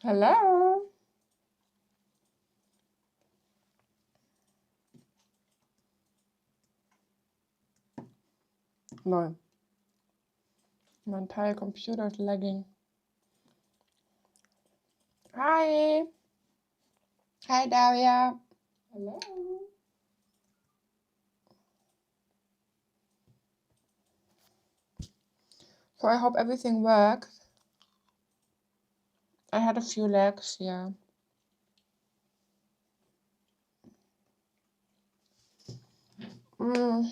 Hello. Lol. My entire computer is lagging. Hi. Hi, Daria. Hello. So I hope everything works. I had a few lags, yeah. I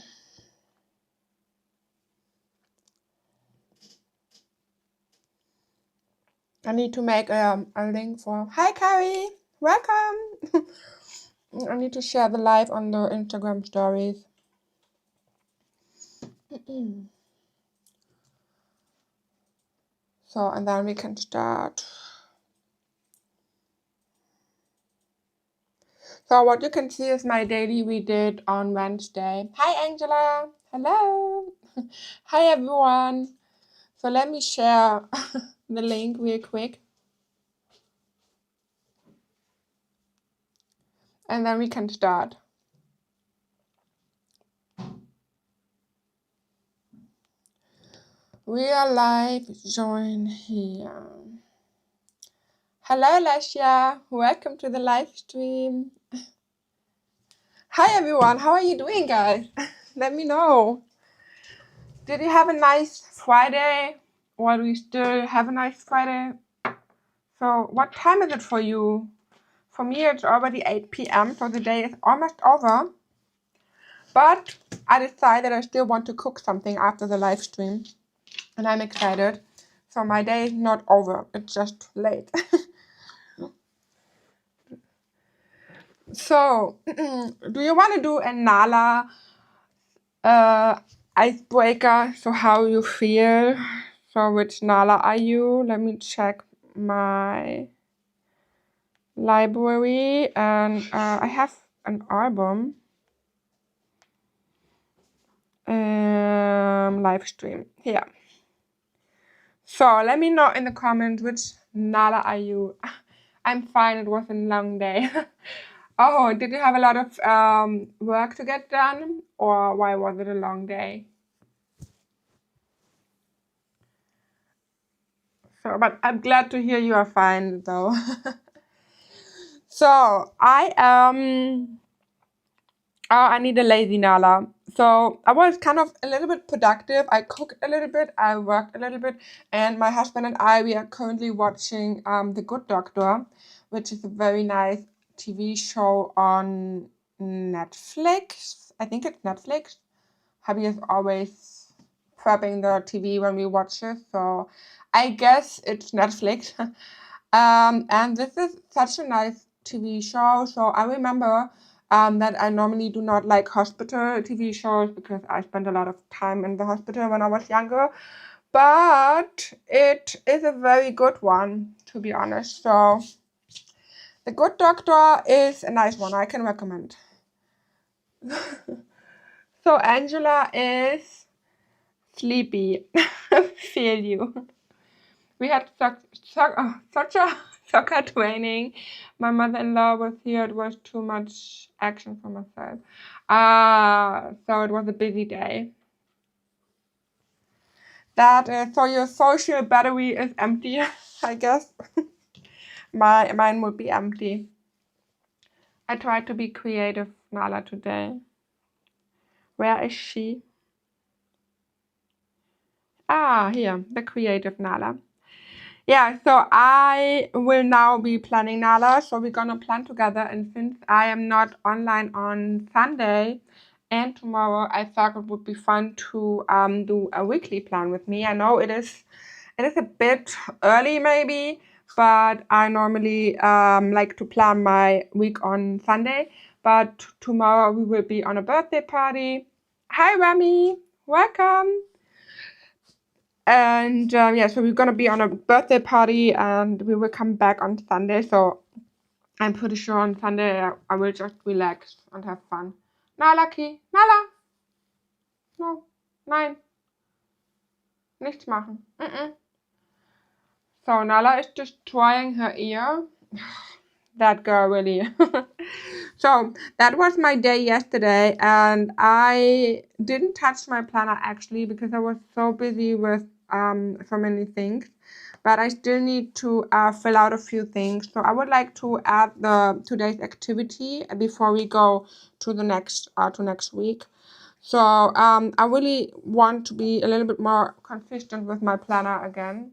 need to make a link for. Hi, Carrie. Welcome. I need to share the live on the Instagram stories. So, and then we can start. So what you can see is my daily we did on Wednesday. Hi, Angela. Hello. Hi, everyone. So let me share the link real quick. And then we can start. We are live. Join here. Hello, Lasha. Welcome to the live stream. Hi, everyone. How are you doing, guys? Let me know. Did you have a nice Friday? Or do you still have a nice Friday? So what time is it for you? For me, it's already 8 p.m., so the day is almost over. But I decided I still want to cook something after the live stream. And I'm excited. So my day is not over. It's just late. So, do you want to do a Nala icebreaker? So how you feel? So which Nala are you? Let me check my library. And I have an album. Live stream here. So let me know in the comments which Nala are you. I'm fine. It was a long day. Oh, did you have a lot of work to get done, or why was it a long day? So, but I'm glad to hear you are fine though. So I need a lazy Nala. So I was kind of a little bit productive. I cooked a little bit, I worked a little bit, and my husband and I, we are currently watching The Good Doctor, which is a very nice TV show on Netflix. I think it's Netflix. Hubby is always prepping the TV when we watch it, so I guess it's Netflix. And this is such a nice TV show. So I remember that I normally do not like hospital TV shows because I spent a lot of time in the hospital when I was younger. But it is a very good one, to be honest. So The Good Doctor is a nice one. I can recommend. So Angela is sleepy. Feel you. We had such a soccer training. My mother-in-law was here. It was too much action for myself. So it was a busy day. So your social battery is empty, I guess. Mine would be empty. I tried to be creative, Nala, today. Where is she? Here, the creative Nala. Yeah, so I will now be planning Nala. So we're gonna plan together. And since I am not online on Sunday and tomorrow, I thought it would be fun to do a weekly plan with me. I know it is a bit early maybe, but I normally like to plan my week on Sunday. But tomorrow we will be on a birthday party. Hi, Remy. Welcome. And yeah, so we're gonna be on a birthday party, and we will come back on Sunday. So I'm pretty sure on Sunday I will just relax and have fun. Na, Lucky, Nala, no, nein, nichts machen. So Nala is destroying her ear. That girl really. So that was my day yesterday, and I didn't touch my planner actually because I was so busy with so many things. But I still need to fill out a few things. So I would like to add the today's activity before we go to the next week. So I really want to be a little bit more consistent with my planner again.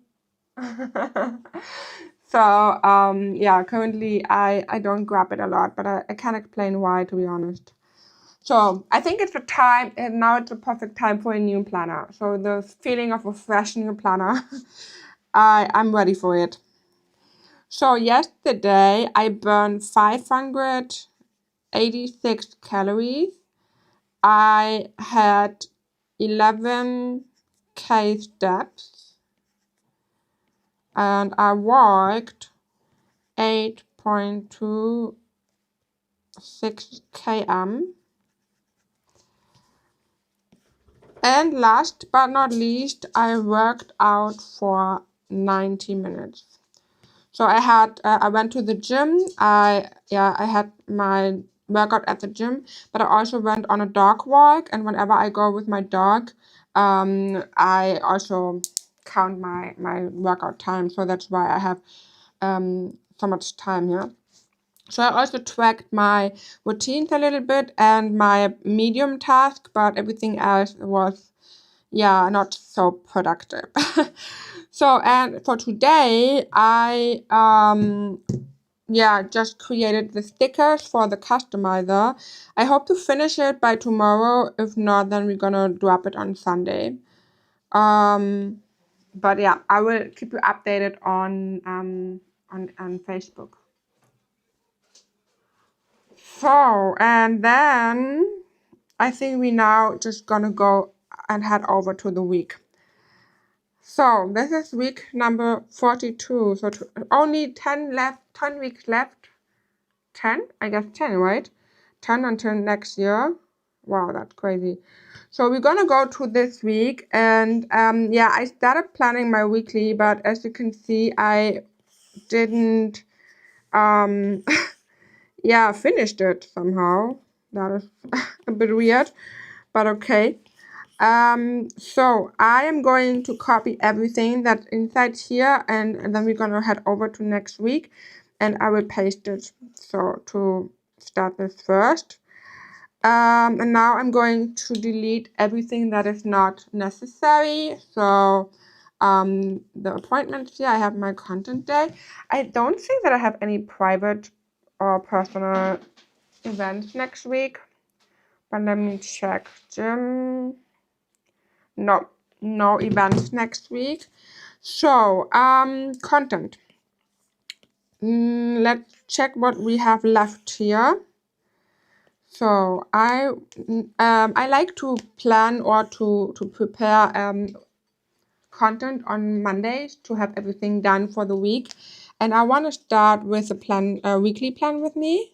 So yeah, currently I don't grab it a lot, but I can't explain why, to be honest. So I think it's the time, and now it's the perfect time for a new planner. So the feeling of a fresh new planner, I'm ready for it. So yesterday I burned 586 calories. I had 11K steps, and I walked 8.26 km. And last but not least, I worked out for 90 minutes. So I went to the gym. I had my workout at the gym, but I also went on a dog walk. And whenever I go with my dog, I also count my workout time. So that's why I have so much time here. So I also tracked my routines a little bit and my medium task, but everything else was, not so productive. So, and for today, I, just created the stickers for the customizer. I hope to finish it by tomorrow. If not, then we're gonna drop it on Sunday. But yeah, I will keep you updated on Facebook. So, and then I think we now just gonna go and head over to the week. So this is week number 42. So only 10 left, 10 weeks left. 10? I guess 10, right? 10 until next year. Wow, that's crazy. So we're gonna go to this week, and I started planning my weekly, but as you can see, I didn't finished it somehow. That is a bit weird, but okay. So I am going to copy everything that's inside here, and then we're gonna head over to next week, and I will paste it. So to start this first. And now I'm going to delete everything that is not necessary. So the appointments here, I have my content day. I don't think that I have any private or personal events next week, but let me check. Gym. No events next week. So content. Let's check what we have left here. So I like to plan or to prepare content on Mondays to have everything done for the week, and I want to start with a weekly plan with me.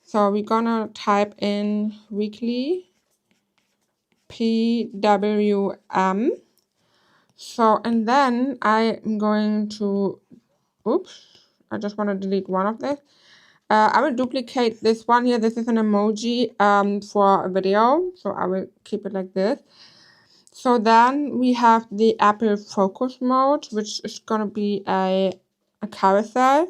So we're gonna type in weekly PWM. So and then I'm going to, I just want to delete one of this. I will duplicate this one here. This is an emoji for a video, so I will keep it like this. So then we have the Apple focus mode, which is gonna be a carousel.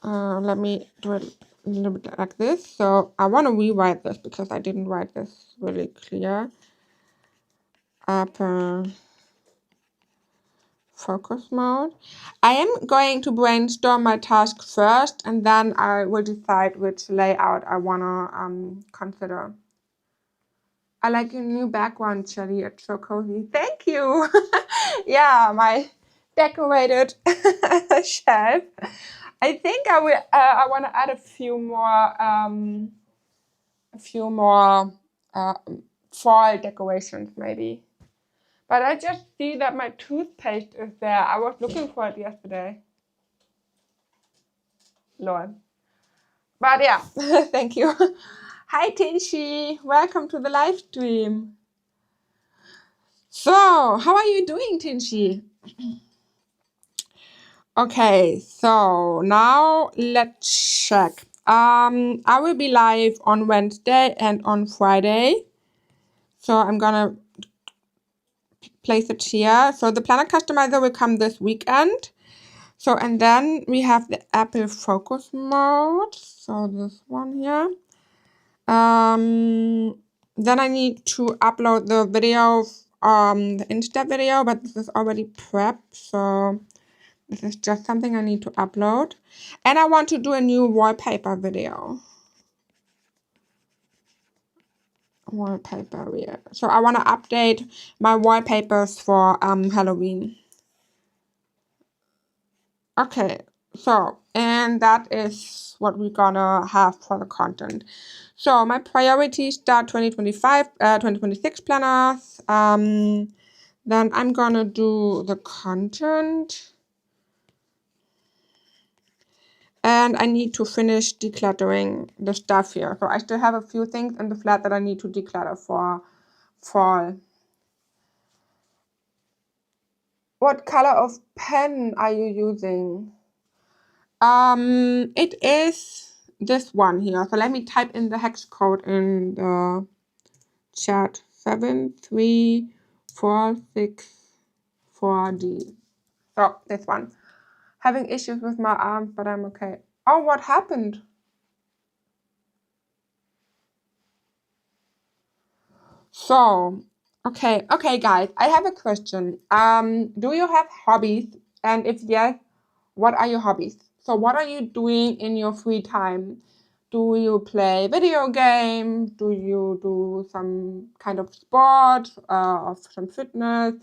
Let me do it a little bit like this. So I want to rewrite this because I didn't write this really clear. Apple focus mode. I am going to brainstorm my task first, and then I will decide which layout I wanna consider. I like your new background, Shelly. It's so cozy. Thank you. Yeah, my decorated shelf. I think I will. I want to add a few more fall decorations, maybe. But I just see that my toothpaste is there. I was looking for it yesterday. Lord. But yeah, thank you. Hi, Tinshi. Welcome to the live stream. So, how are you doing, Tinchi? Okay, so now let's check. I will be live on Wednesday and on Friday. So I'm gonna place it here. So the Planet Customizer will come this weekend. So, and then we have the Apple Focus mode. So this one here. Then I need to upload the video, the Insta video, but this is already prepped. So this is just something I need to upload. And I want to do a new wallpaper video. Wallpaper, yeah. So I want to update my wallpapers for Halloween. Okay, so, and that is what we're gonna have for the content. So my priorities start 2025, 2026 planners. Then I'm gonna do the content. And I need to finish decluttering the stuff here. So I still have a few things in the flat that I need to declutter for fall. What color of pen are you using? It is this one here. So let me type in the hex code in the chat. 73464D. So this one. Having issues with my arms, but I'm okay. Oh, what happened? So, okay, guys, I have a question. Do you have hobbies? And if yes, what are your hobbies? So, what are you doing in your free time? Do you play video games? Do you do some kind of sport, or some fitness?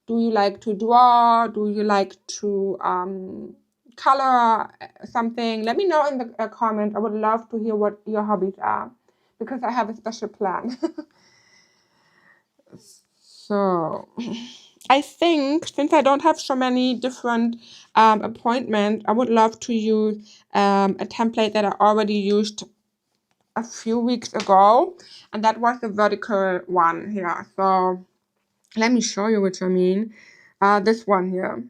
Do you like to draw? Do you like to color something? Let me know in the comment. I would love to hear what your hobbies are, because I have a special plan. So, I think since I don't have so many different appointments, I would love to use a template that I already used a few weeks ago, and that was the vertical one here. So, let me show you what I mean. This one here.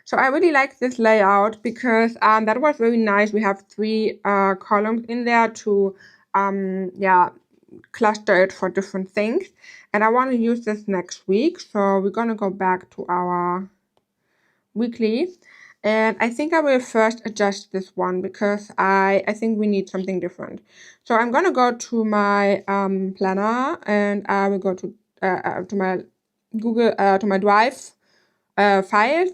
So I really like this layout because that was very nice. We have 3 columns in there to yeah, cluster it for different things. And I want to use this next week. So we're going to go back to our weekly. And I think I will first adjust this one because I think we need something different. So I'm going to go to my planner, and I will go to my Google, to my Drive files,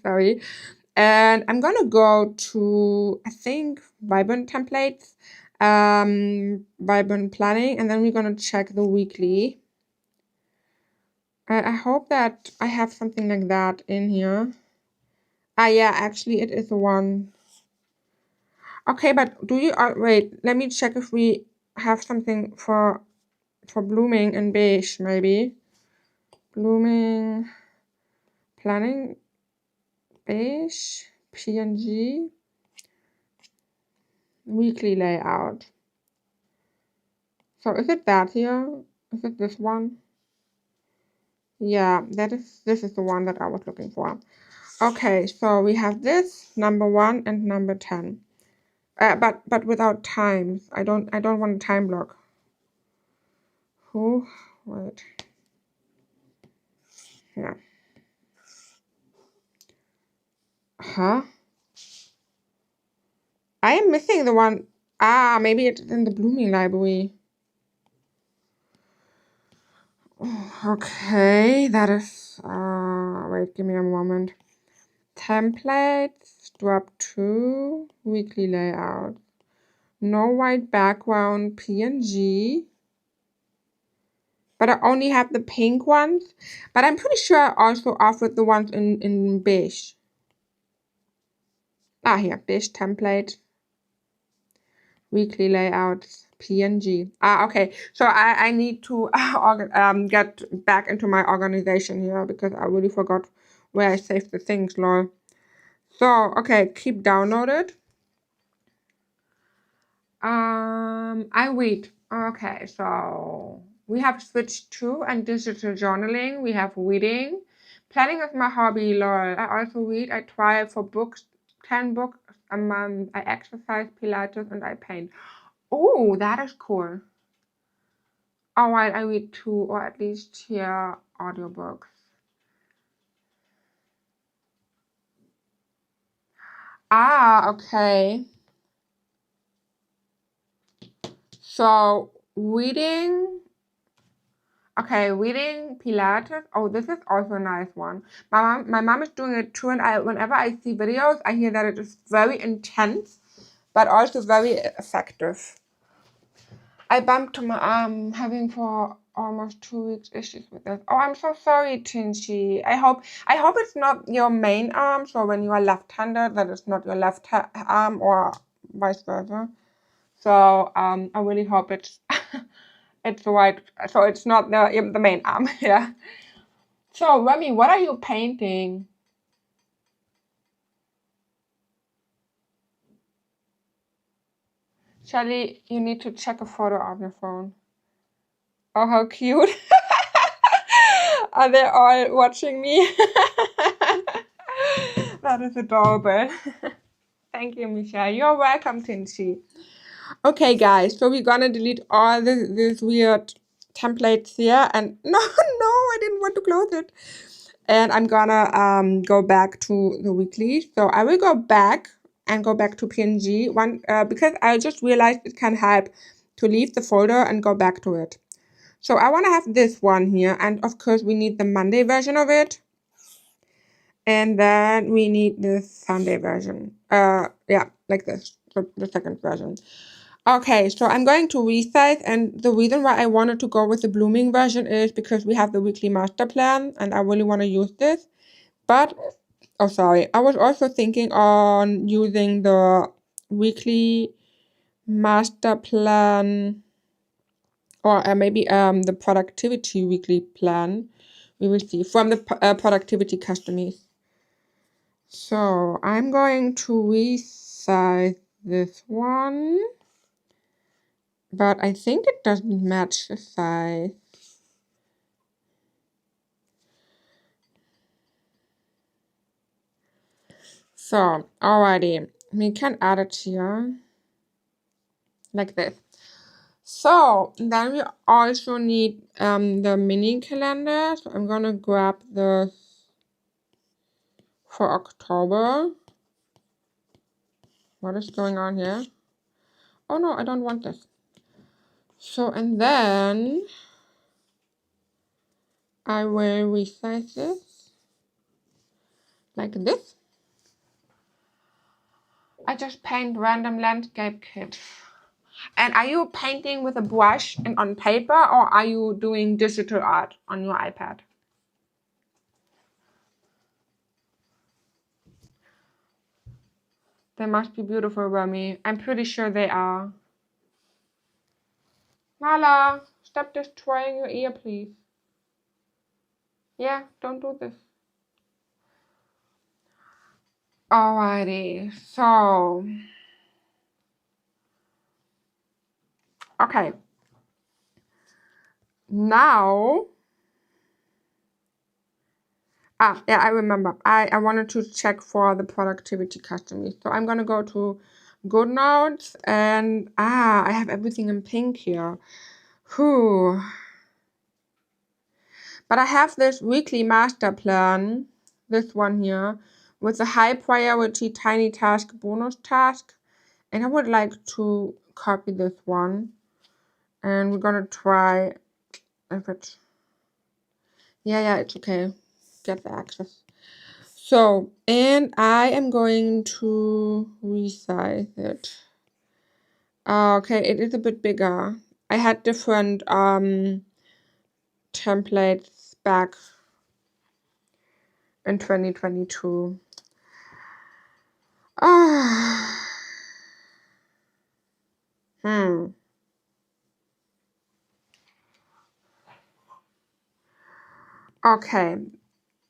sorry. And I'm gonna go to, I think, Vibrant templates, Vibrant planning, and then we're gonna check the weekly. I hope that I have something like that in here. Yeah, actually it is the one. Okay, but do you, wait, let me check if we have something for blooming and beige, maybe. Blooming, planning, beige, PNG, weekly layout. So is it that here? Is it this one? Yeah, this is the one that I was looking for. Okay, so we have this number 1 and number 10. But without times. I don't want a time block. Who? Wait. Yeah. Huh? I am missing the one. Maybe it's in the blooming library. Okay, that is, wait, give me a moment. Templates, drop 2, weekly layout. No white background, PNG. But I only have the pink ones. But I'm pretty sure I also offered the ones in beige. Here, beige template. Weekly layouts, PNG. Okay. So I need to get back into my organization here because I really forgot where I saved the things, lol. So, okay, keep downloaded. I wait. Okay, so We have switched to and digital journaling. We have reading. Planning is my hobby, lol. I also read. I try for books, 10 books a month. I exercise, Pilates, and I paint. Oh, that is cool. Alright, I read 2 or at least hear audiobooks. Ah, okay. So reading, okay, reading Pilates. Oh, this is also a nice one. My mom is doing it too, and whenever I see videos, I hear that it is very intense, but also very effective. I bumped my arm, having for almost 2 weeks issues with this. Oh, I'm so sorry, Tinchi. I hope it's not your main arm. So when you are left-handed, that it's not your left arm or vice versa. So I really hope it's it's right. So it's not the main arm. Yeah. So Remy, what are you painting? Shelly, you need to check a photo of your phone. Oh, how cute. Are they all watching me? That is adorable. Thank you, Michelle. You're welcome, Tinchi. Okay, guys, so we're gonna delete all these weird templates here. And no, I didn't want to close it. And I'm gonna go back to the weekly. So I will go back to PNG because I just realized it can help to leave the folder and go back to it. So I want to have this one here, and of course we need the Monday version of it, and then we need the Sunday version. Yeah, like this, the second version. Okay, so I'm going to resize, and the reason why I wanted to go with the blooming version is because we have the weekly master plan, and I really want to use this. But, oh sorry, I was also thinking on using the weekly master plan, or maybe the productivity weekly plan. We will see from the productivity customers. So I'm going to resize this one, but I think it doesn't match the size. So alrighty, we can add it here like this. So then we also need the mini calendar. So I'm gonna grab this for October. What is going on here? Oh no, I don't want this. So, and then I will resize this like this. I just paint random landscape kits. And are you painting with a brush and on paper, or are you doing digital art on your iPad? They must be beautiful, Remy. I'm pretty sure they are. Mala, stop destroying your ear, please. Yeah, don't do this. Alrighty, so... Okay. Now... yeah, I remember. I wanted to check for the productivity customers. So I'm gonna go to GoodNotes, and I have everything in pink here. Whew. But I have this weekly master plan, this one here, with a high priority tiny task bonus task. And I would like to copy this one. And we're gonna try if it's... Yeah, it's okay. Get the access. So, and I am going to resize it. Okay, it is a bit bigger. I had different templates back in 2022. Okay,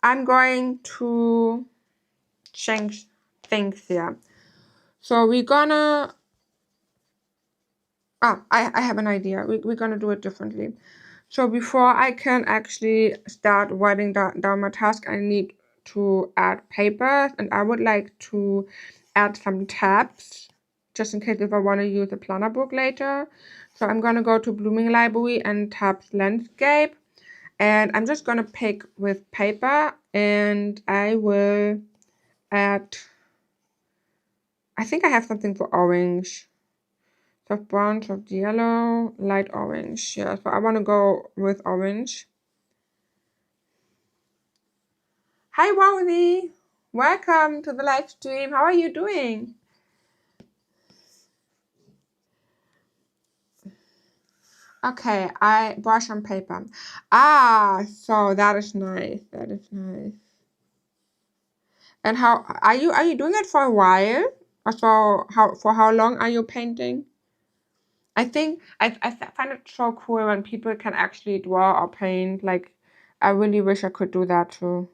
I'm going to change things here. So we're gonna... I have an idea. We're gonna do it differently. So before I can actually start writing down my task, I need to add papers, and I would like to add some tabs just in case if I want to use a planner book later. So I'm going to go to Blooming Library and tabs landscape, and I'm just going to pick with paper, and I will add, I think I have something for orange. Soft brown, soft yellow, light orange. Yeah, so I want to go with orange. Hi, Rosie. Welcome to the live stream. How are you doing? Okay, I brush on paper. Ah, so that is nice. That is nice. And how are you doing it for a while? Or so how long are you painting? I think I find it so cool when people can actually draw or paint. Like, I really wish I could do that too.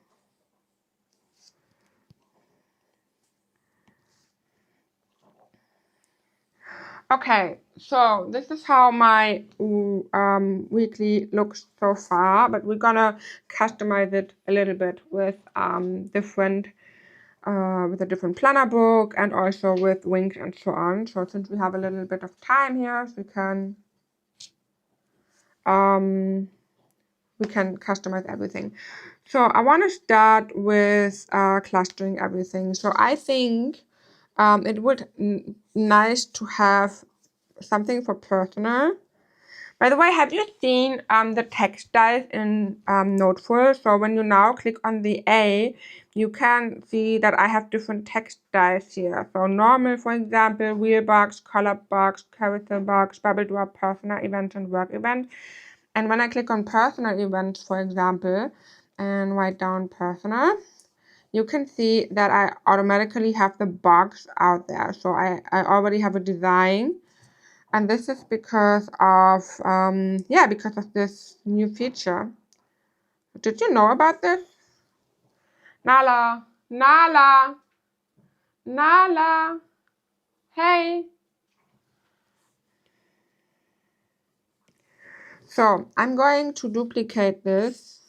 Okay, so this is how my weekly looks so far, but we're gonna customize it a little bit with with a different planner book and also with wings and so on. So since we have a little bit of time here, we can customize everything. So I want to start with clustering everything. So I think it would nice to have something for personal. By the way, have you seen the text styles in Noteful? So when you now click on the A, you can see that I have different text styles here. So normal, for example, wheel box, color box, carousel box, bubble drop, personal event, and work event. And when I click on personal events, for example, and write down personal, you can see that I automatically have the box out there. So I already have a design. And this is because of, because of this new feature. Did you know about this? Nala, Nala, Nala, hey. So I'm going to duplicate this.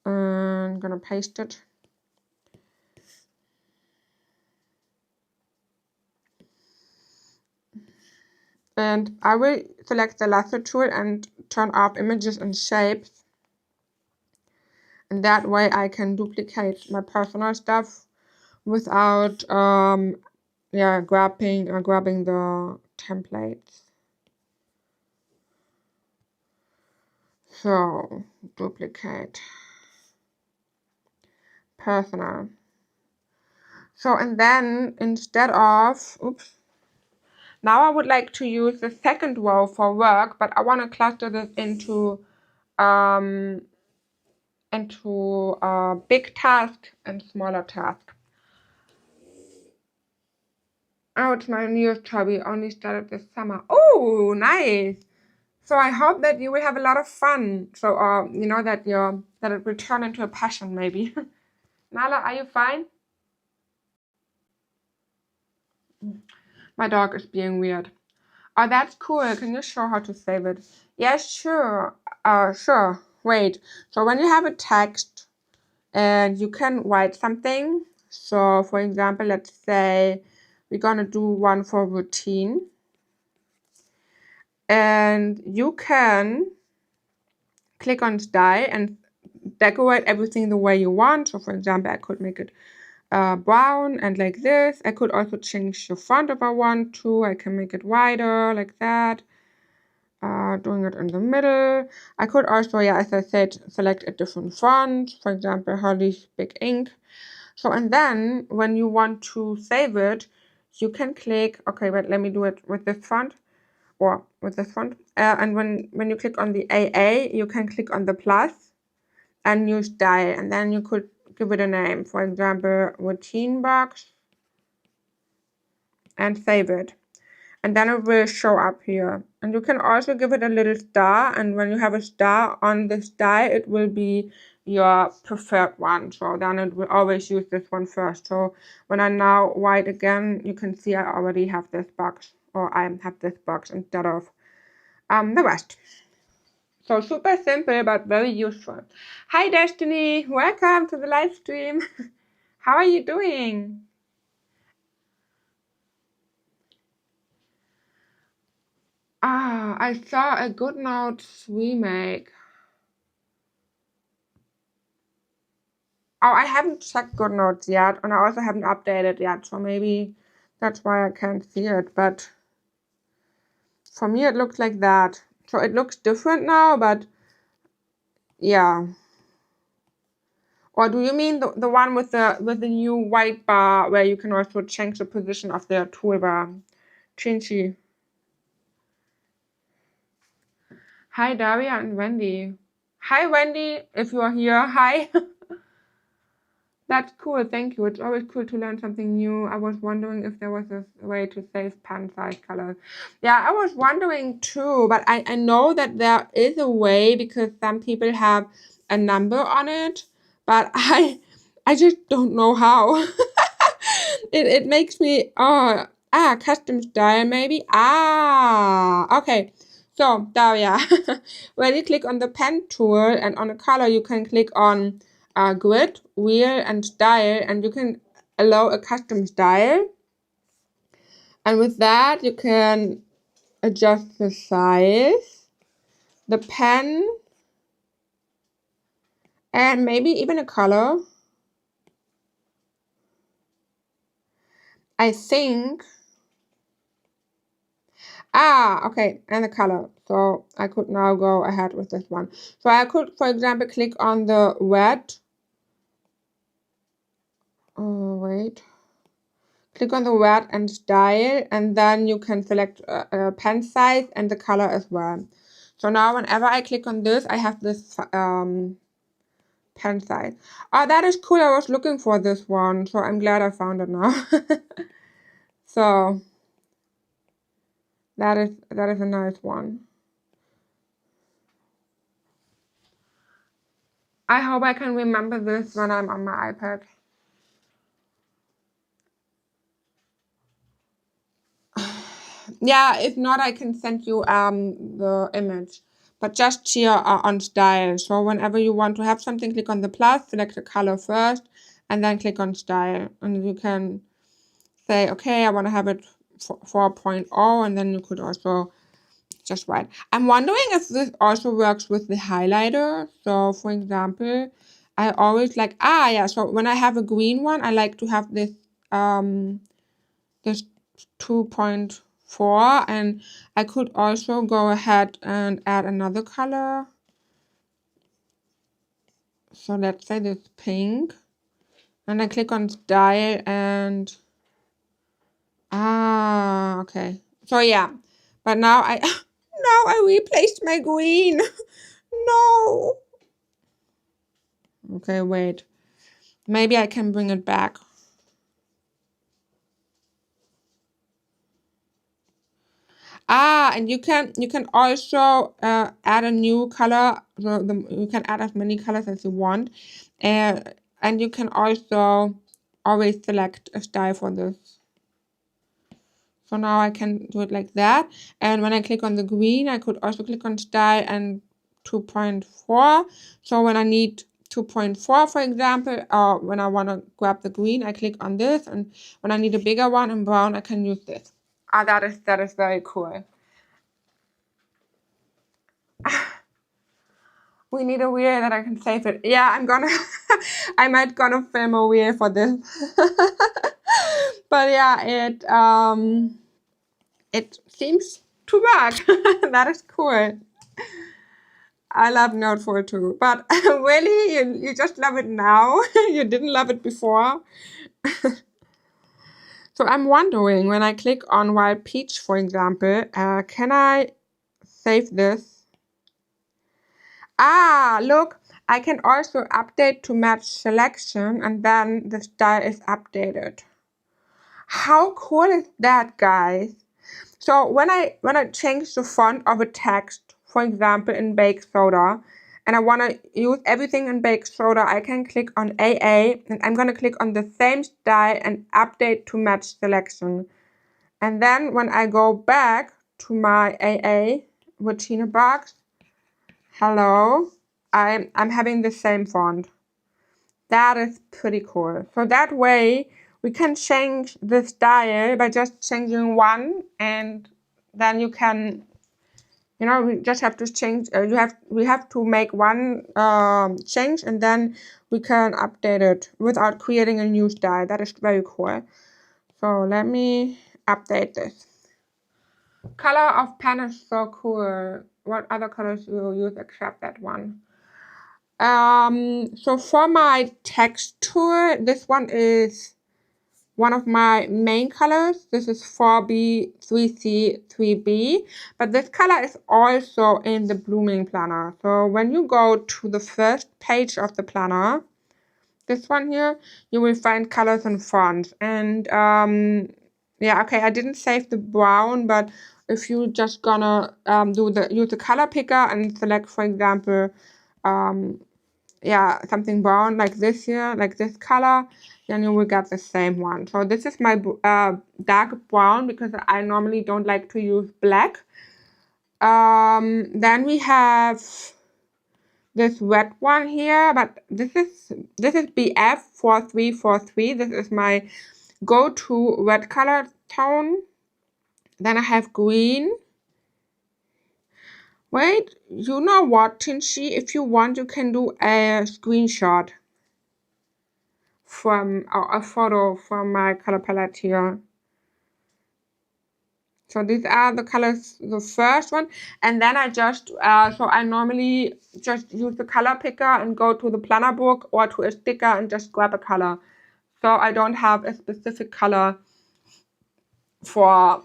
I'm gonna paste it. And I will select the lasso tool and turn off images and shapes. And that way I can duplicate my personal stuff without grabbing the templates. So duplicate personal. So and then instead of now I would like to use the second row for work, but I want to cluster this into big task and smaller task. Oh, it's my newest hobby. Only started this summer. Oh, nice. So I hope that you will have a lot of fun. So, that it will turn into a passion, maybe. Nala, are you fine? My dog is being weird. Oh, that's cool. Can you show how to save it? Yes, sure. Sure. Wait. So when you have a text and you can write something. So for example, let's say we're gonna do one for routine. And you can click on style and decorate everything the way you want. So for example, I could make it brown and like this. I could also change the font if I want to. I can make it wider like that. Doing it in the middle. I could also, as I said, select a different font. For example, Holly's Big Ink. So and then when you want to save it, you can click. Okay, but let me do it with this font. Or with this font. And when you click on the AA, you can click on the plus and new style, and then you could give it a name. For example, routine box, and save it. And then it will show up here. And you can also give it a little star, and when you have a star on the style, it will be your preferred one. So then it will always use this one first. So when I now write again, you can see I already have this box, or I have this box instead of the rest. So super simple but very useful. Hi Destiny, welcome to the live stream. How are you doing? I saw a GoodNotes remake. Oh, I haven't checked GoodNotes yet, and I also haven't updated yet, so maybe that's why I can't see it, but for me it looks like that. So it looks different now, but yeah. Or do you mean the one with the new white bar where you can also change the position of the toolbar? Chinchi. Hi Daria and Wendy. Hi Wendy, if you are here, hi. That's cool, thank you. It's always cool to learn something new. I was wondering if there was a way to save pen size colors. Yeah, I was wondering too, but I know that there is a way because some people have a number on it, but I just don't know how. It makes me, custom style maybe. Okay. So, Daria, when you click on the pen tool and on a color, you can click on grid, wheel, and style, and you can allow a custom style. And with that, you can adjust the size, the pen, and maybe even a color. I think. Okay, and the color. So I could now go ahead with this one. So I could, for example, click on the red. Oh, wait. Click on the red and style, and then you can select pen size and the color as well. So now whenever I click on this, I have this pen size. Oh, that is cool. I was looking for this one, so I'm glad I found it now. So that is a nice one. I hope I can remember this when I'm on my iPad. Yeah, if not, I can send you the image. But just here on style. So whenever you want to have something, click on the plus, select the color first, and then click on style. And you can say, okay, I want to have it 4.0, and then you could also just write. I'm wondering if this also works with the highlighter. So for example, I always like, so when I have a green one, I like to have this this 2.4, and I could also go ahead and add another color. So let's say this pink, and I click on style and okay. So yeah, but now I now I replaced my green. No. Okay, wait. Maybe I can bring it back. And you can also add a new color. So you can add as many colors as you want, and you can also always select a style for this. So now I can do it like that. And when I click on the green, I could also click on style and 2.4. So when I need 2.4, for example, or when I want to grab the green, I click on this. And when I need a bigger one in brown, I can use this. That is very cool. We need a wheel that I can save it. Yeah, I might gonna film a wheel for this. But yeah, it seems to work. That is cool. I love Note 4 too. But really, you just love it now? You didn't love it before? So I'm wondering, when I click on Wild Peach, for example, can I save this? Look, I can also update to match selection, and then the style is updated. How cool is that, guys? So when I change the font of a text, for example, in Bake Soda, and I want to use everything in Bake Soda, I can click on AA, and I'm going to click on the same style and update to match selection. And then when I go back to my AA, routine box. Hello. I'm having the same font. That is pretty cool. So that way we can change the style by just changing one, and then you can, you know, we just have to change. We have to make one change, and then we can update it without creating a new style. That is very cool. So let me update this. Color of pen is so cool. What other colors will you use except that one? So for my texture, this one is one of my main colors. This is 4B, 3C, 3B. But this color is also in the Blooming planner. So when you go to the first page of the planner, this one here, you will find colors and fonts. And yeah, okay, I didn't save the brown, but if you just gonna use the color picker and select, for example, yeah, something brown like this here, like this color, then you will get the same one. So this is my dark brown because I normally don't like to use black. Then we have this red one here, but this is BF 4343. This is my go-to red color tone. Then I have green. Wait, you know what, Tinchy? If you want, you can do a screenshot from a photo from my color palette here. So these are the colors, the first one, and then I just so I normally just use the color picker and go to the planner book or to a sticker and just grab a color. So I don't have a specific color for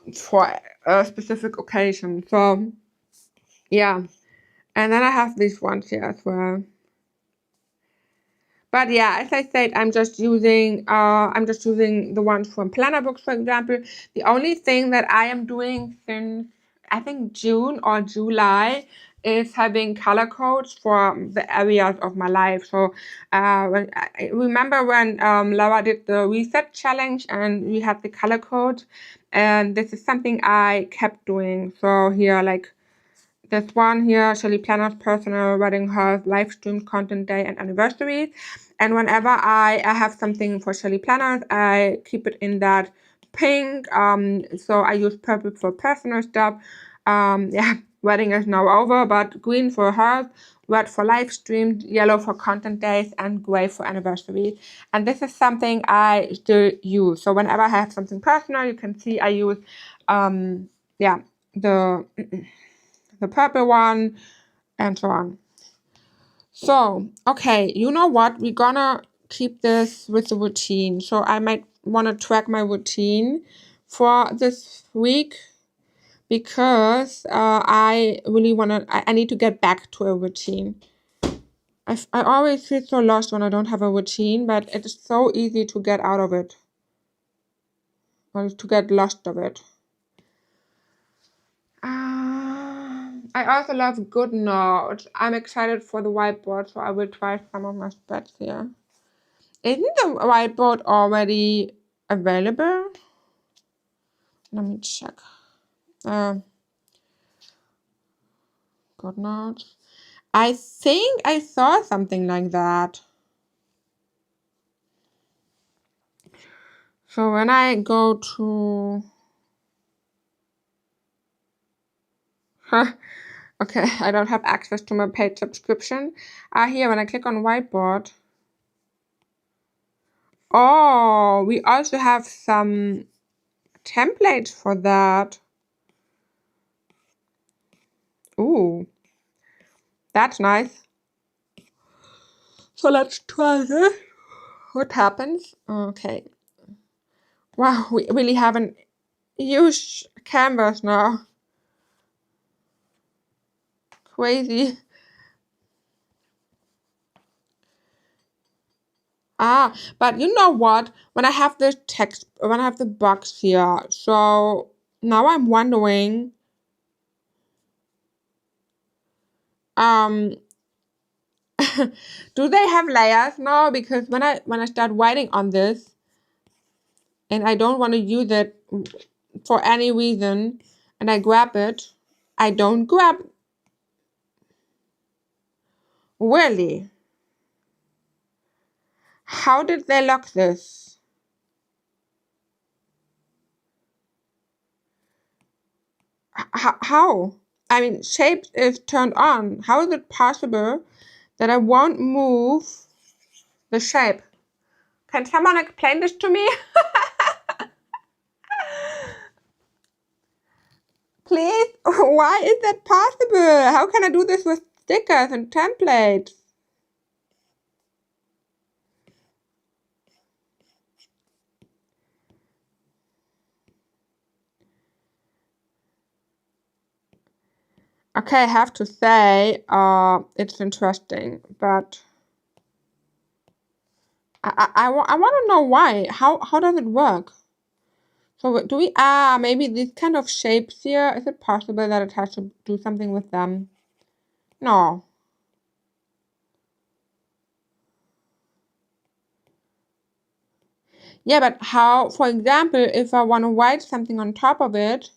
a specific occasion. So yeah, and then I have these ones here as well. But yeah, as I said, I'm just using the ones from planner books, for example. The only thing that I am doing since I think June or July is having color codes for the areas of my life. So when I remember when Laura did the reset challenge and we had the color code, and this is something I kept doing. So here, like this one here, Shelley Planner's personal wedding hall, live stream content day and anniversary. And whenever I have something for Shelley Planners, I keep it in that pink. So I use purple for personal stuff. Yeah, wedding is now over, but green for hers, red for live stream, yellow for content days, and gray for anniversary. And this is something I still use. So whenever I have something personal, you can see I use yeah, the purple one, and so on. So, okay, you know what? We're gonna keep this with the routine. So I might want to track my routine for this week because I really I need to get back to a routine. I always feel so lost when I don't have a routine, but it is so easy to get out of it or to get lost of it. I also love GoodNotes. I'm excited for the whiteboard, so I will try some of my spreads here. Isn't the whiteboard already available? Let me check. GoodNotes. I think I saw something like that. So when I go to... Okay, I don't have access to my paid subscription. Here, when I click on whiteboard... Oh, we also have some templates for that. Ooh, that's nice. So let's try this. What happens? Okay. Wow, we really have an huge canvas now. Crazy. But you know what? When I have the text, when I have the box here, so now I'm wondering, do they have layers now? Because when I start writing on this, and I don't want to use it for any reason, and I grab it, I don't grab. Really? How did they lock this? How? I mean, shape is turned on. How is it possible that I won't move the shape? Can someone explain this to me? Please? Why is that possible? How can I do this with stickers and templates? Okay, I have to say, it's interesting, but I want to know why. How does it work? So do we, maybe these kind of shapes here, is it possible that it has to do something with them? No. Yeah, but how, for example, if I want to write something on top of it,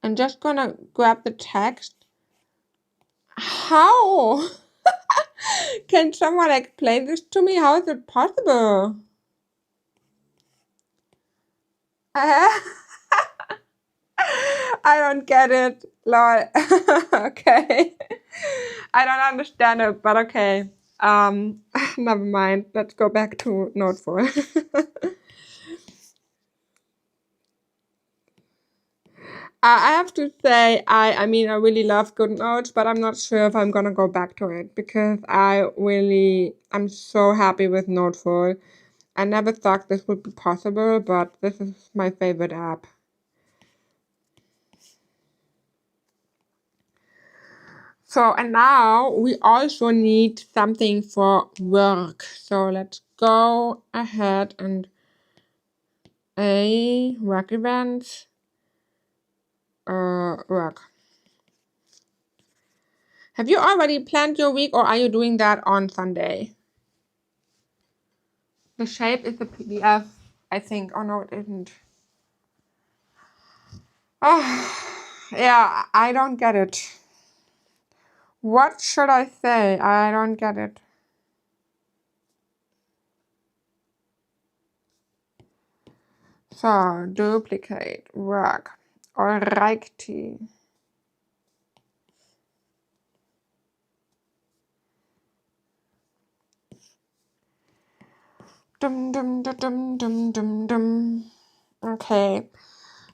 I'm just gonna grab the text. How? Can someone explain this to me? How is it possible? I don't get it. Lol. Okay. I don't understand it, but okay. Never mind. Let's go back to Note 4. I have to say, I mean, I really love GoodNotes, but I'm not sure if I'm gonna go back to it because I'm so happy with Note 4. I never thought this would be possible, but this is my favorite app. So, and now we also need something for work. So let's go ahead and work events, work. Have you already planned your week or are you doing that on Sunday? The shape is the PDF, I think. Oh no, it isn't. Oh, yeah, I don't get it. What should I say? I don't get it. So, duplicate, work, alrighty. Dum dum dum dum dum dum dum. Okay.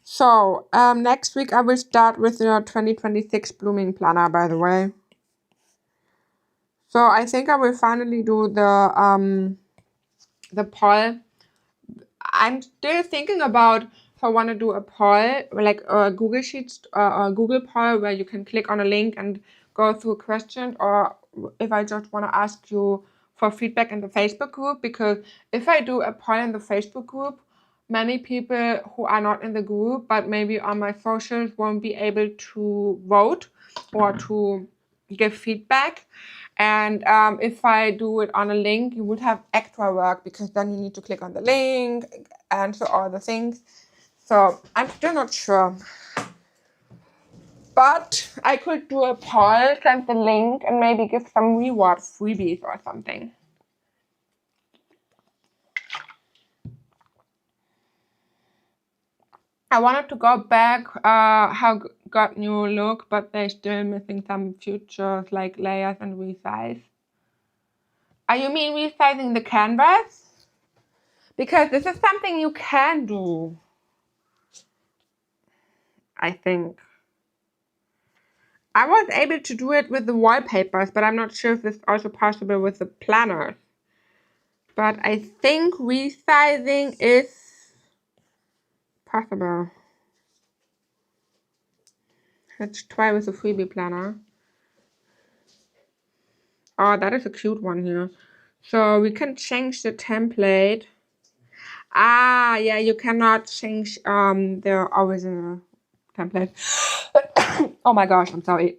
So, next week I will start with the 2026 blooming planner, by the way. So I think I will finally do the poll. I'm still thinking about if I want to do a poll, like a Google Sheets or a Google poll where you can click on a link and go through questions, or if I just want to ask you for feedback in the Facebook group, because if I do a poll in the Facebook group, many people who are not in the group but maybe on my socials won't be able to vote or to give feedback. And if I do it on a link, you would have extra work because then you need to click on the link, answer all the things. So I'm still not sure. But I could do a poll, send the link, and maybe give some reward freebies or something. I wanted to go back how got new look, but they're still missing some features like layers and resize. You mean resizing the canvas? Because this is something you can do, I think. I was able to do it with the wallpapers, but I'm not sure if it's also possible with the planners. But I think resizing is possible. Let's try with the freebie planner. Oh, that is a cute one here. So we can change the template. Yeah, you cannot change the original template. Oh my gosh, I'm sorry.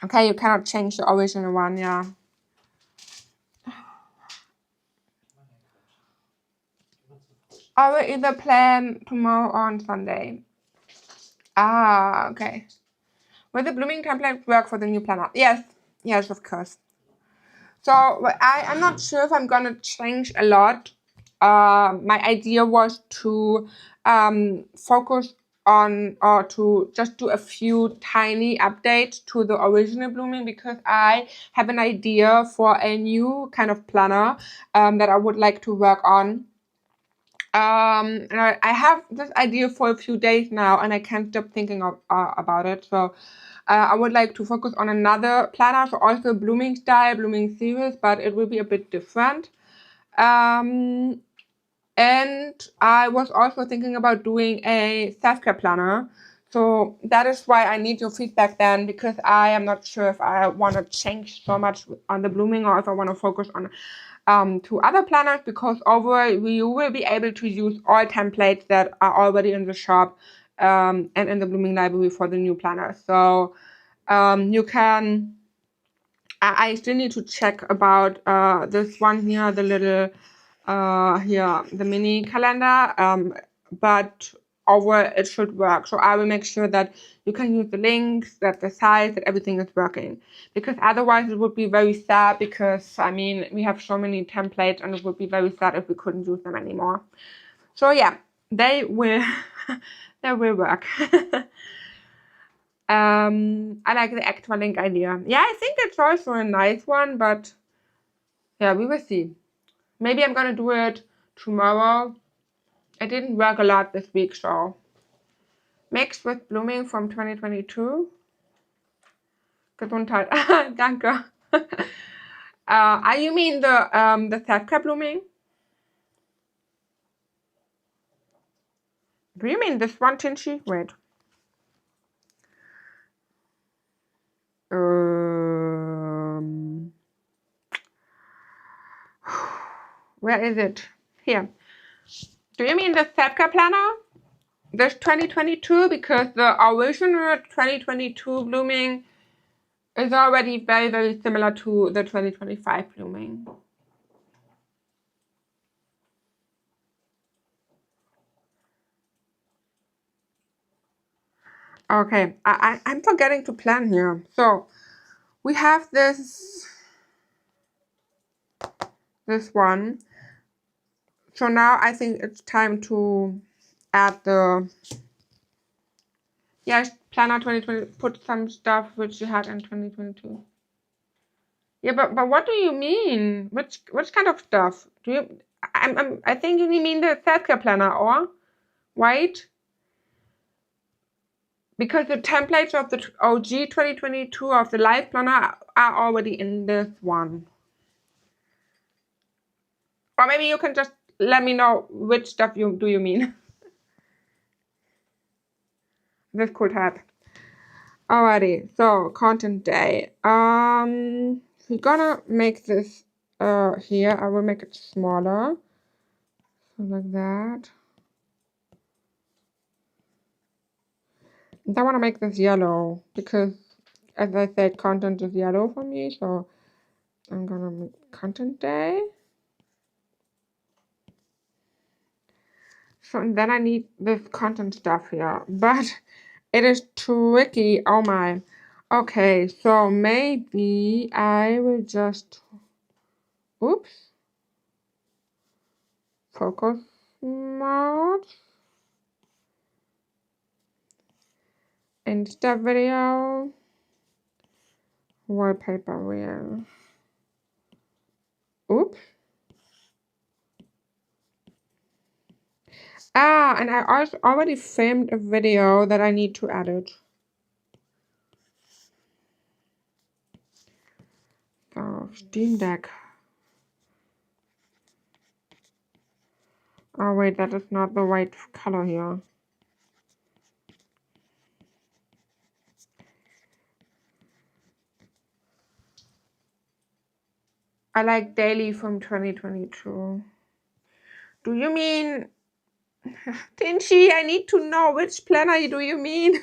Okay, you cannot change the original one, yeah. I will either plan tomorrow or on Sunday. Ah, okay. Will the blooming template work for the new planner? Yes. Yes, of course. So I'm not sure if I'm gonna change a lot. My idea was to focus on or to just do a few tiny updates to the original blooming, because I have an idea for a new kind of planner that I would like to work on. And I have this idea for a few days now, and I can't stop thinking about it. So I would like to focus on another planner, so also blooming style, blooming series, but it will be a bit different. And I was also thinking about doing a self-care planner. So that is why I need your feedback then, because I am not sure if I want to change so much on the blooming or if I want to focus on two other planners, because overall you will be able to use all templates that are already in the shop and in the blooming library for the new planner. So you can, I still need to check about this one here, the little here, the mini calendar, but overall it should work. So I will make sure that you can use the links, that the size, that everything is working, because otherwise it would be very sad, because I mean we have so many templates and it would be very sad if we couldn't use them anymore. So yeah, they will they will work. I like the extra link idea. Yeah, I think it's also a nice one, but yeah, we will see. Maybe I'm gonna do it tomorrow. It didn't work a lot this week, so mixed with blooming from 2022. Gesundheit. Danke. You mean the self-care blooming? Do you mean this one, Tinchi? Wait. Where is it? Here. Do you mean the self-care planner? This 2022, because the original 2022 blooming is already very, very similar to the 2025 blooming. Okay, I'm forgetting to plan here. So we have this one. So now I think it's time to add the planner 2020. Put some stuff which you had in 2022. Yeah, but what do you mean? Which kind of stuff do you? I think you mean the self-care planner, or right? Because the templates of the OG 2022 of the life planner are already in this one. Or maybe you can just let me know which stuff you mean. This could help. Alrighty, so content day. We're gonna make this here. I will make it smaller. So like that. And I want to make this yellow because, as I said, content is yellow for me. So I'm gonna make content day. So and then I need this content stuff here, but it is tricky. Oh my. Okay, so maybe I will just, oops, focus mode, Insta video, wallpaper reel. Oops. And I also already filmed a video that I need to edit. So, Steam Deck. Oh wait, that is not the right color here. I like daily from 2022. Do you mean Tinchi? I need to know which planner do you mean?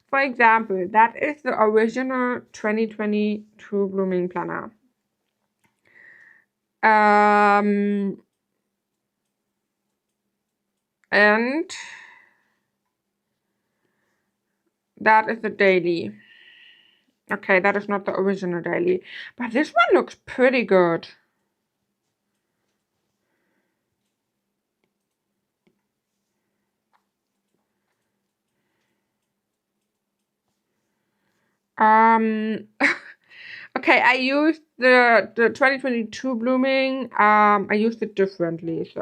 For example, that is the original 2022 blooming planner. And that is the daily. Okay, that is not the original daily. But this one looks pretty good. Okay, I used the 2022 blooming. I used it differently, so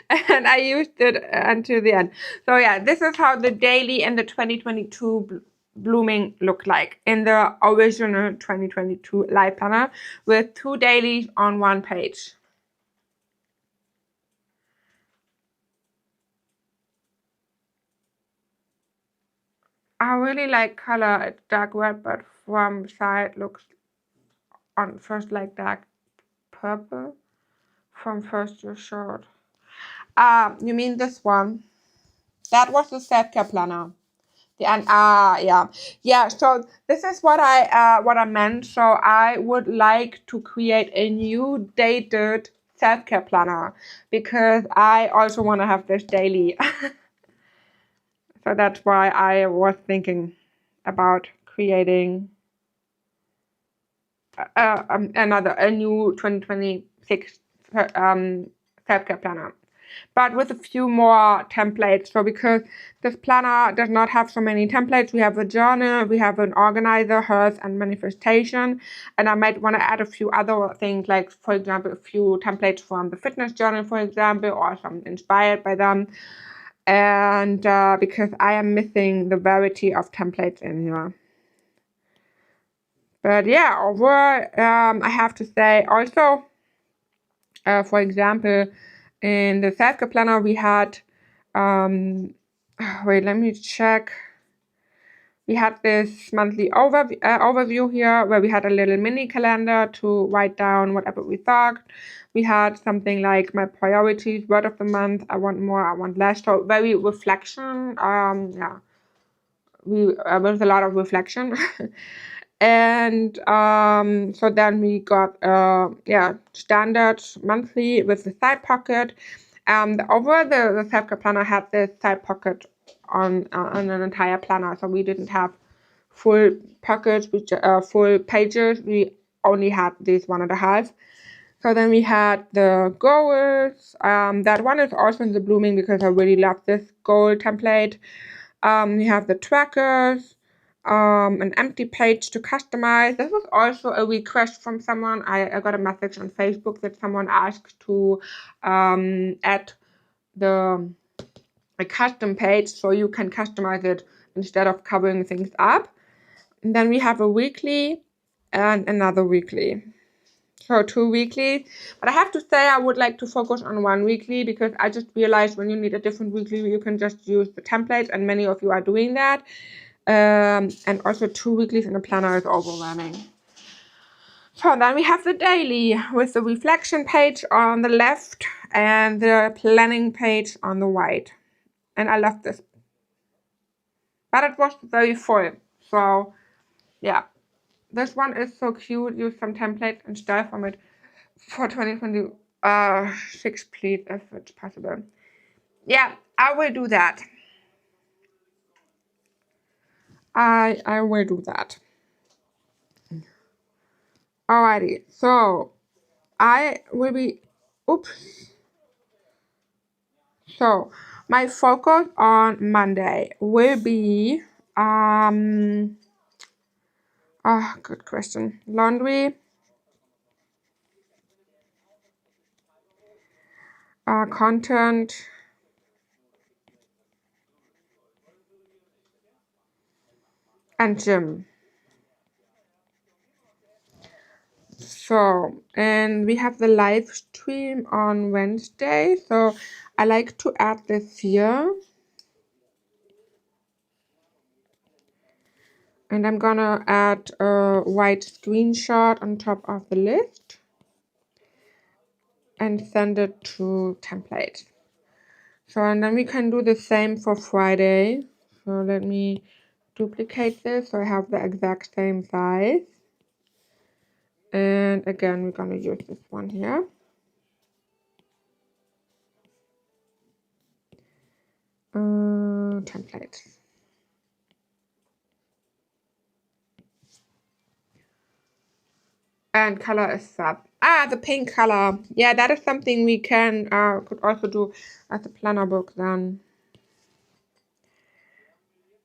and I used it until the end. So yeah, this is how the daily and the 2022 blooming look like in the original 2022 light planner with 2 dailies on 1 page. I really like color. It's dark red, but from side looks on first like dark purple. From first to short. You mean this one? That was the self-care planner. Yeah. So this is what I meant. So I would like to create a new dated self-care planner because I also want to have this daily. So that's why I was thinking about creating a new 2026 self-care planner, but with a few more templates. So because this planner does not have so many templates, we have a journal, we have an organizer, hearth, and manifestation, and I might want to add a few other things, like for example a few templates from the fitness journal, for example, or some inspired by them. And because I am missing the variety of templates in here. But yeah, overall, I have to say also, for example, in the self-care planner we had, wait, let me check. We had this monthly overview here where we had a little mini calendar to write down whatever we thought. We had something like my priorities, word of the month, I want more, I want less. So very reflection. Yeah, was a lot of reflection. And so then we got standard monthly with the side pocket. Over the self-care planner had this side pocket on an entire planner, so we didn't have full pockets, full pages. We only had this 1.5. So then we had the goals. That one is also in the blooming because I really love this goal template. We have the trackers, an empty page to customize. This was also a request from someone. I got a message on Facebook that someone asked to add a custom page so you can customize it instead of covering things up. And then we have a weekly and another weekly. So 2 weekly, but I have to say I would like to focus on 1 weekly because I just realized when you need a different weekly, you can just use the template, and many of you are doing that. And also 2 weeklies in a planner is overwhelming. So then we have the daily with the reflection page on the left and the planning page on the right. And I love this. But it was very full. So yeah, this one is so cute. Use some templates and style from it for 2026, please, if it's possible. Yeah, I will do that. I will do that. Alrighty, so I will be, oops. So my focus on Monday will be, good question. Laundry, content, and gym. So, and we have the live stream on Wednesday. So I like to add this here. And I'm gonna add a white screenshot on top of the list and send it to template. So, and then we can do the same for Friday. So let me duplicate this so I have the exact same size. And again, we're gonna use this one here. Templates. And color is sub. The pink color. Yeah, that is something we could also do as a planner book then.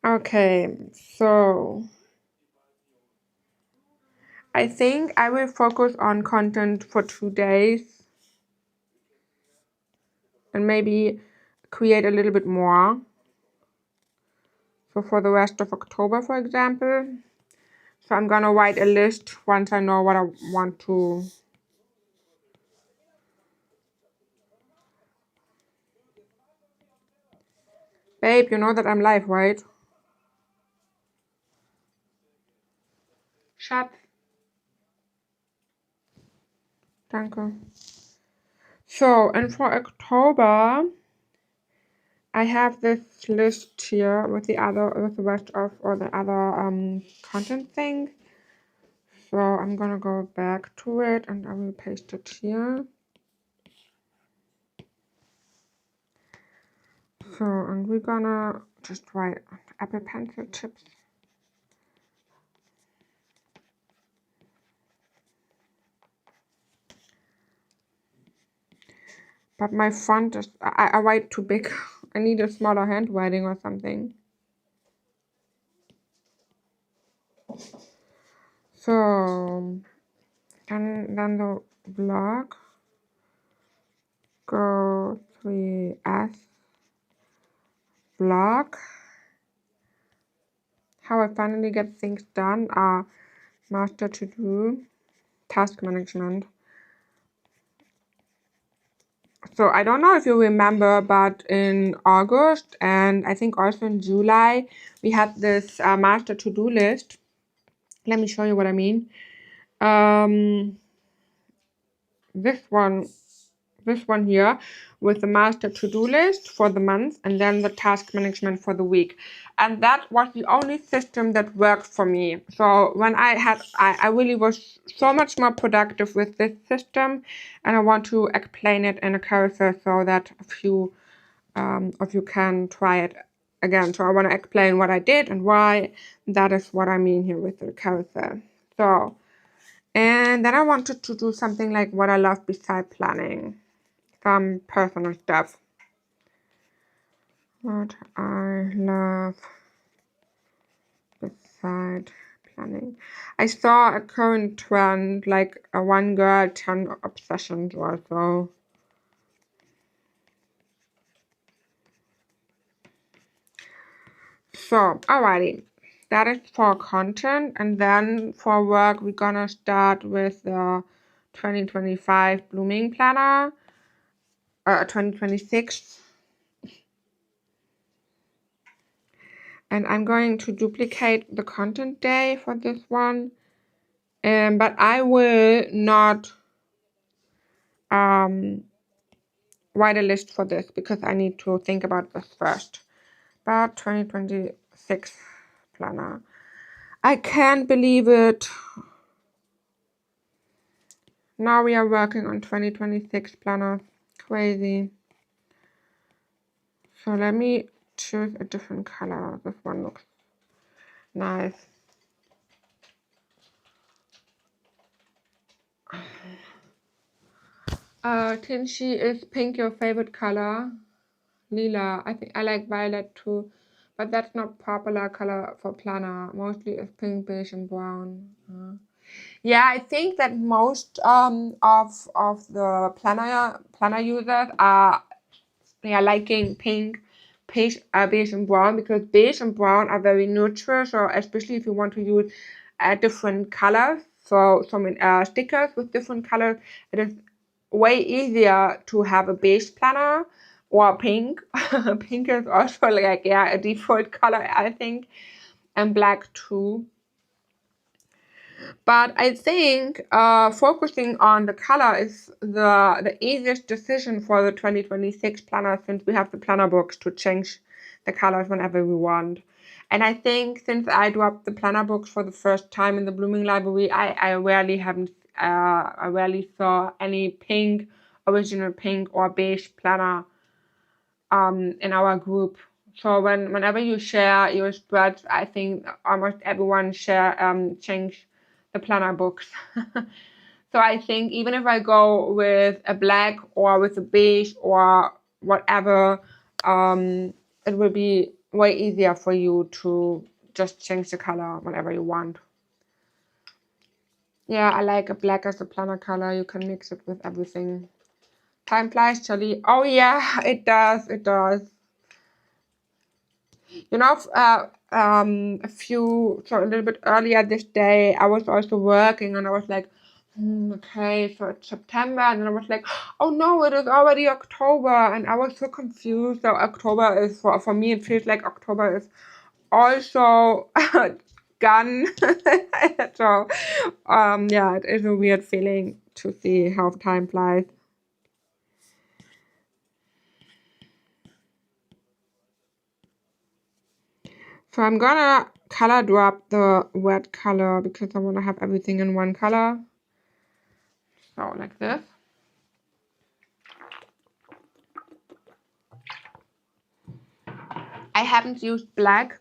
Okay, so I think I will focus on content for 2 days and maybe create a little bit more. So for the rest of October, for example. So I'm gonna write a list once I know what I want to. Babe, you know that I'm live, right? Schatz. Danke. So, and for October, I have this list here with the rest of all the other content things. So I'm gonna go back to it and I will paste it here. So, and we're gonna just write Apple Pencil tips. But my font is, I write too big. I need a smaller handwriting or something. So, then the blog, go 3S, blog. How I finally get things done are master to do, task management. So I don't know if you remember, but in August and I think also in July, we had this master to-do list. Let me show you what I mean. This one here with the master to-do list for the month and then the task management for the week. And that was the only system that worked for me. So when I really was so much more productive with this system, and I want to explain it in a carousel so that a few of you can try it again. So I want to explain what I did and why. That is what I mean here with the carousel. So, and then I wanted to do something like what I love beside planning. Some personal stuff. What I love beside planning. I saw a current trend, like a 1 girl, 10 obsessions or so. So, alrighty. That is for content. And then for work, we're gonna start with the 2025 Blooming Planner. 2026. And I'm going to duplicate the content day for this one. But I will not write a list for this because I need to think about this first. But 2026 planner. I can't believe it. Now we are working on 2026 planner. Crazy. So let me choose a different color. This one looks nice. Tinchy, is pink your favorite color? Lila. I think I like violet too, but that's not popular color for planner. Mostly it's pink, beige, and brown. Yeah, I think that most of the planner users are liking pink, beige and brown, because beige and brown are very neutral. So especially if you want to use different colors, so some stickers with different colors, it is way easier to have a beige planner or pink. Pink is also like a default color, I think, and black too. But I think focusing on the color is the easiest decision for the 2026 planner, since we have the planner books to change the colors whenever we want. And I think since I dropped the planner books for the first time in the Blooming Library, I rarely saw any pink, original pink or beige planner in our group. So whenever you share your spreads, I think almost everyone change the planner books. So I think even if I go with a black or with a beige or whatever, it will be way easier for you to just change the color whenever you want. Yeah, I like a black as a planner color. You can mix it with everything. Time flies, Charlie. Oh yeah, it does. It does. You know, a little bit earlier this day, I was also working and I was like, okay, so it's September. And then I was like, oh no, it is already October. And I was so confused. So October is, for me, it feels like October is also gone. So, yeah, it is a weird feeling to see how time flies. So I'm gonna color drop the red color because I want to have everything in one color. So like this. I haven't used black.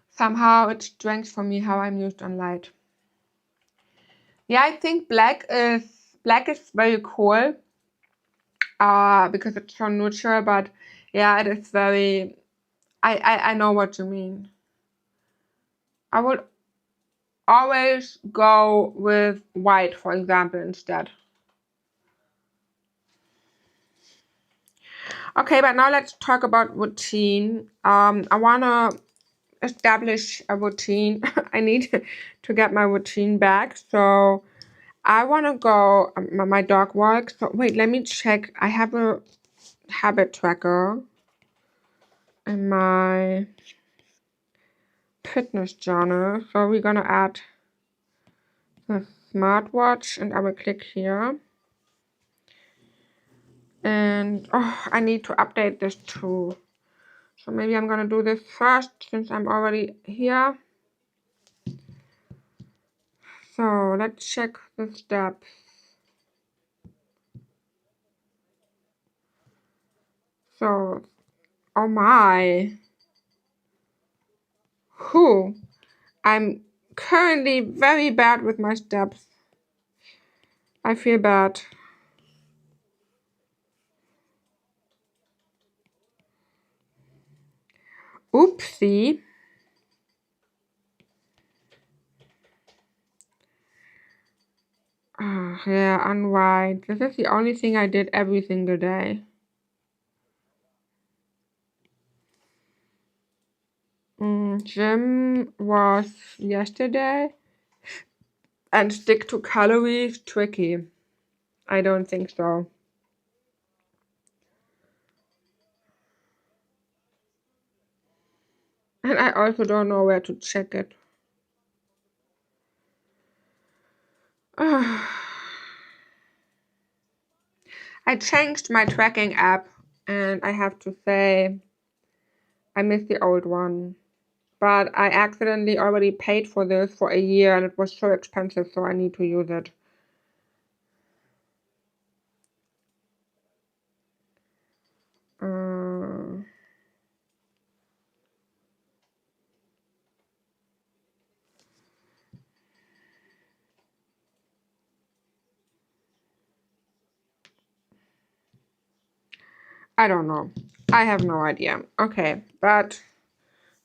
Somehow it's strange for me how I'm used on light. Yeah, I think black is very cool. Because it's so neutral, but yeah, it is very. I know what you mean. I would always go with white, for example, instead. Okay, but now let's talk about routine. I wanna establish a routine. I need to get my routine back. So I wanna go. My dog walks. So wait, let me check. I have a habit tracker in my fitness journal. So we're gonna add the smartwatch, and I will click here. And oh, I need to update this too. So maybe I'm gonna do this first since I'm already here. So let's check the steps. So, oh my. Whew. I'm currently very bad with my steps. I feel bad. Oopsie. Yeah, unwind. This is the only thing I did every single day. Gym was yesterday. And stick to calories, tricky. I don't think so. And I also don't know where to check it. I changed my tracking app, and I have to say I miss the old one. But I accidentally already paid for this for a year, and it was so expensive, so I need to use it. I don't know. I have no idea. Okay, but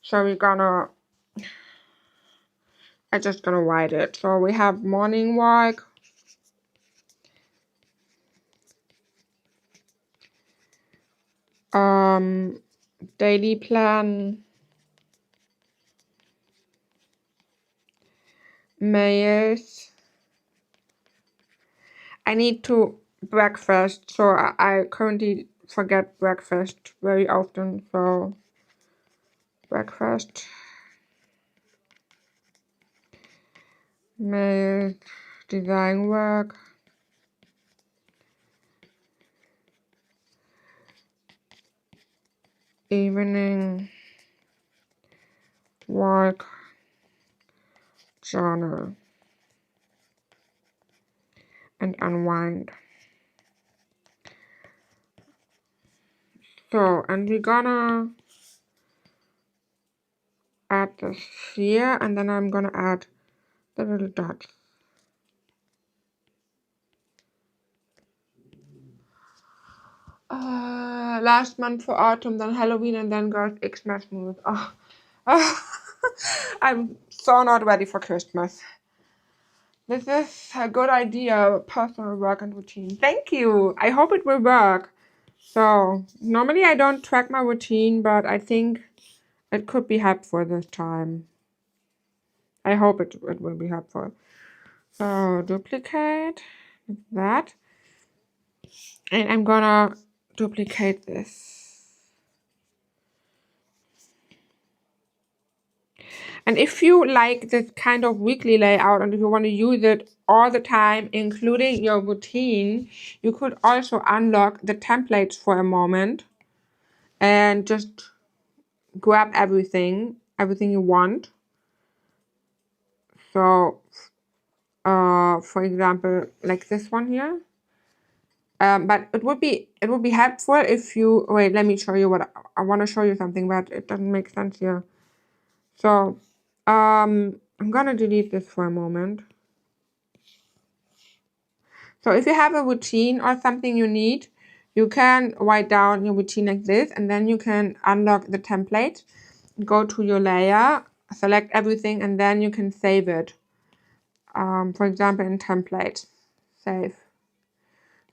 so I'm just gonna write it. So we have morning walk. Daily plan. Mails. I need to breakfast, so I currently forget breakfast very often. So breakfast, mail, design work, evening, work, journal, and unwind. So, and we're gonna add this here, and then I'm gonna add the little dots. Last month for autumn, then Halloween, and then goes Xmas mood. Oh. I'm so not ready for Christmas. This is a good idea, personal work and routine. Thank you. I hope it will work. So, normally I don't track my routine, but I think it could be helpful this time. I hope it will be helpful. So, duplicate that. And I'm gonna duplicate this. And if you like this kind of weekly layout and if you want to use it all the time, including your routine, you could also unlock the templates for a moment and just grab everything you want. So, for example, like this one here. But it would be helpful if you wait. Let me show you what I want to show you something, but it doesn't make sense here. So, I'm gonna delete this for a moment. So if you have a routine or something you need, you can write down your routine like this, and then you can unlock the template, go to your layer, select everything, and then you can save it. For example, in template, save.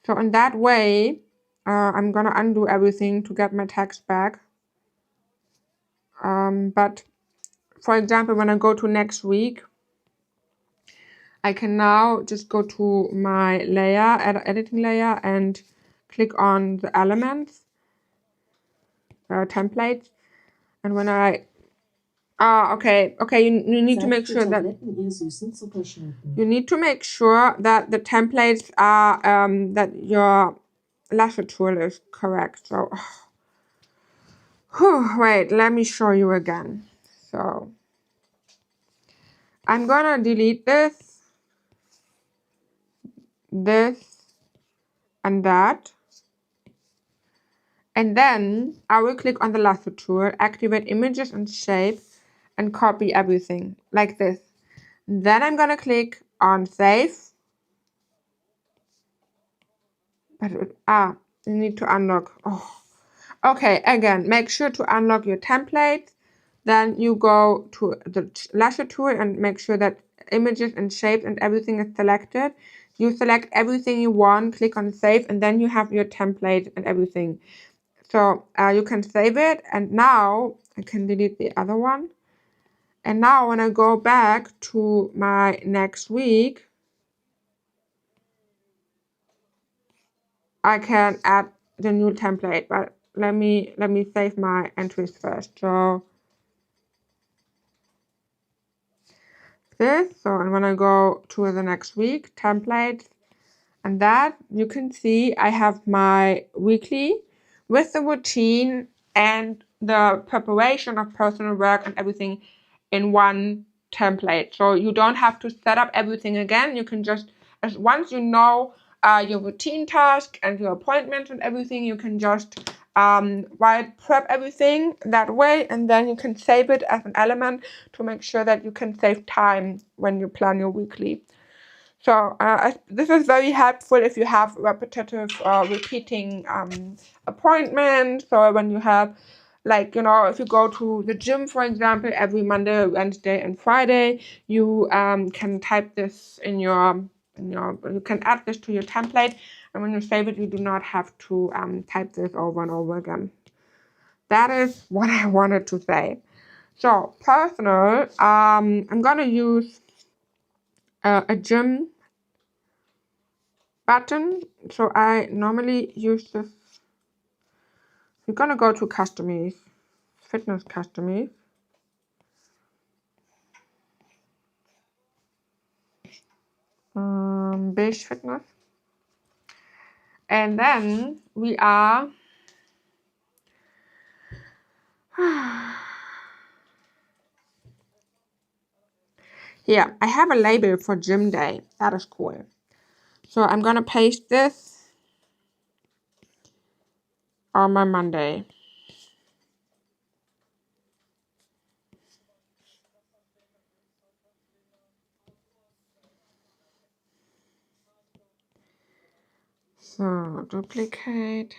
So in that way, I'm gonna undo everything to get my text back. But for example, when I go to next week, I can now just go to my layer, editing layer, and click on the elements, templates, and when I okay, you need to make sure that the templates are that your lasso tool is correct. So wait, let me show you again. So I'm gonna delete this, and that. And then I will click on the lasso tool, activate images and shapes, and copy everything like this. Then I'm gonna click on save. But you need to unlock. Oh, okay. Again, make sure to unlock your templates. Then you go to the lasso tool and make sure that images and shapes and everything is selected. You select everything you want, click on save, and then you have your template and everything. So you can save it, and now I can delete the other one. And now when I go back to my next week, I can add the new template, but let me save my entries first. So this, and when I go to the next week, templates, and that, you can see I have my weekly with the routine and the preparation of personal work and everything in one template. So you don't have to set up everything again. You can just, once you know your routine task and your appointments and everything, you can just prep everything that way, and then you can save it as an element to make sure that you can save time when you plan your weekly. So this is very helpful if you have repetitive repeating appointments. So when you have, like, if you go to the gym, for example, every Monday, Wednesday, and Friday, you can type this you can add this to your template, and when you save it, you do not have to type this over and over again. That is what I wanted to say. So personal, I'm gonna use a gym button. So I normally use this. We're gonna go to customies, fitness customies. Beige fitness. And then we are here. I have a label for gym day. That is cool. So I'm gonna paste this on my Monday. So duplicate.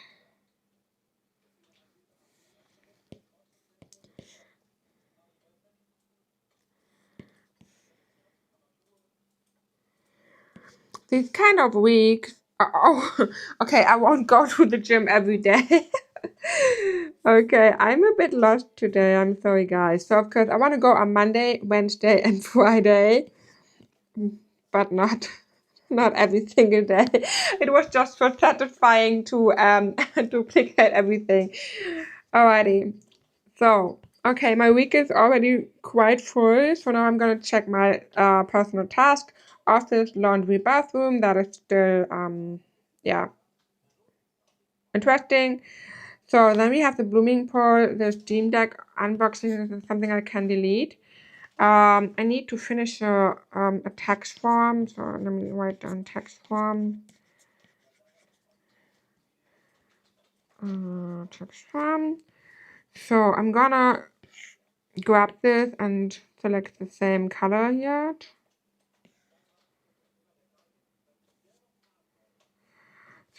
These kind of weeks. Oh, okay. I won't go to the gym every day. Okay, I'm a bit lost today. I'm sorry, guys. So, of course, I want to go on Monday, Wednesday, and Friday, but not every single day. It was just so satisfying to duplicate everything. Alrighty. So, okay, my week is already quite full. So now I'm gonna check my personal task, office, laundry, bathroom. That is still yeah, interesting. So then we have the blooming pool, the Steam Deck unboxing. This is something I can delete. I need to finish a text form. So let me write down text form. Text form. So I'm gonna grab this and select the same color here.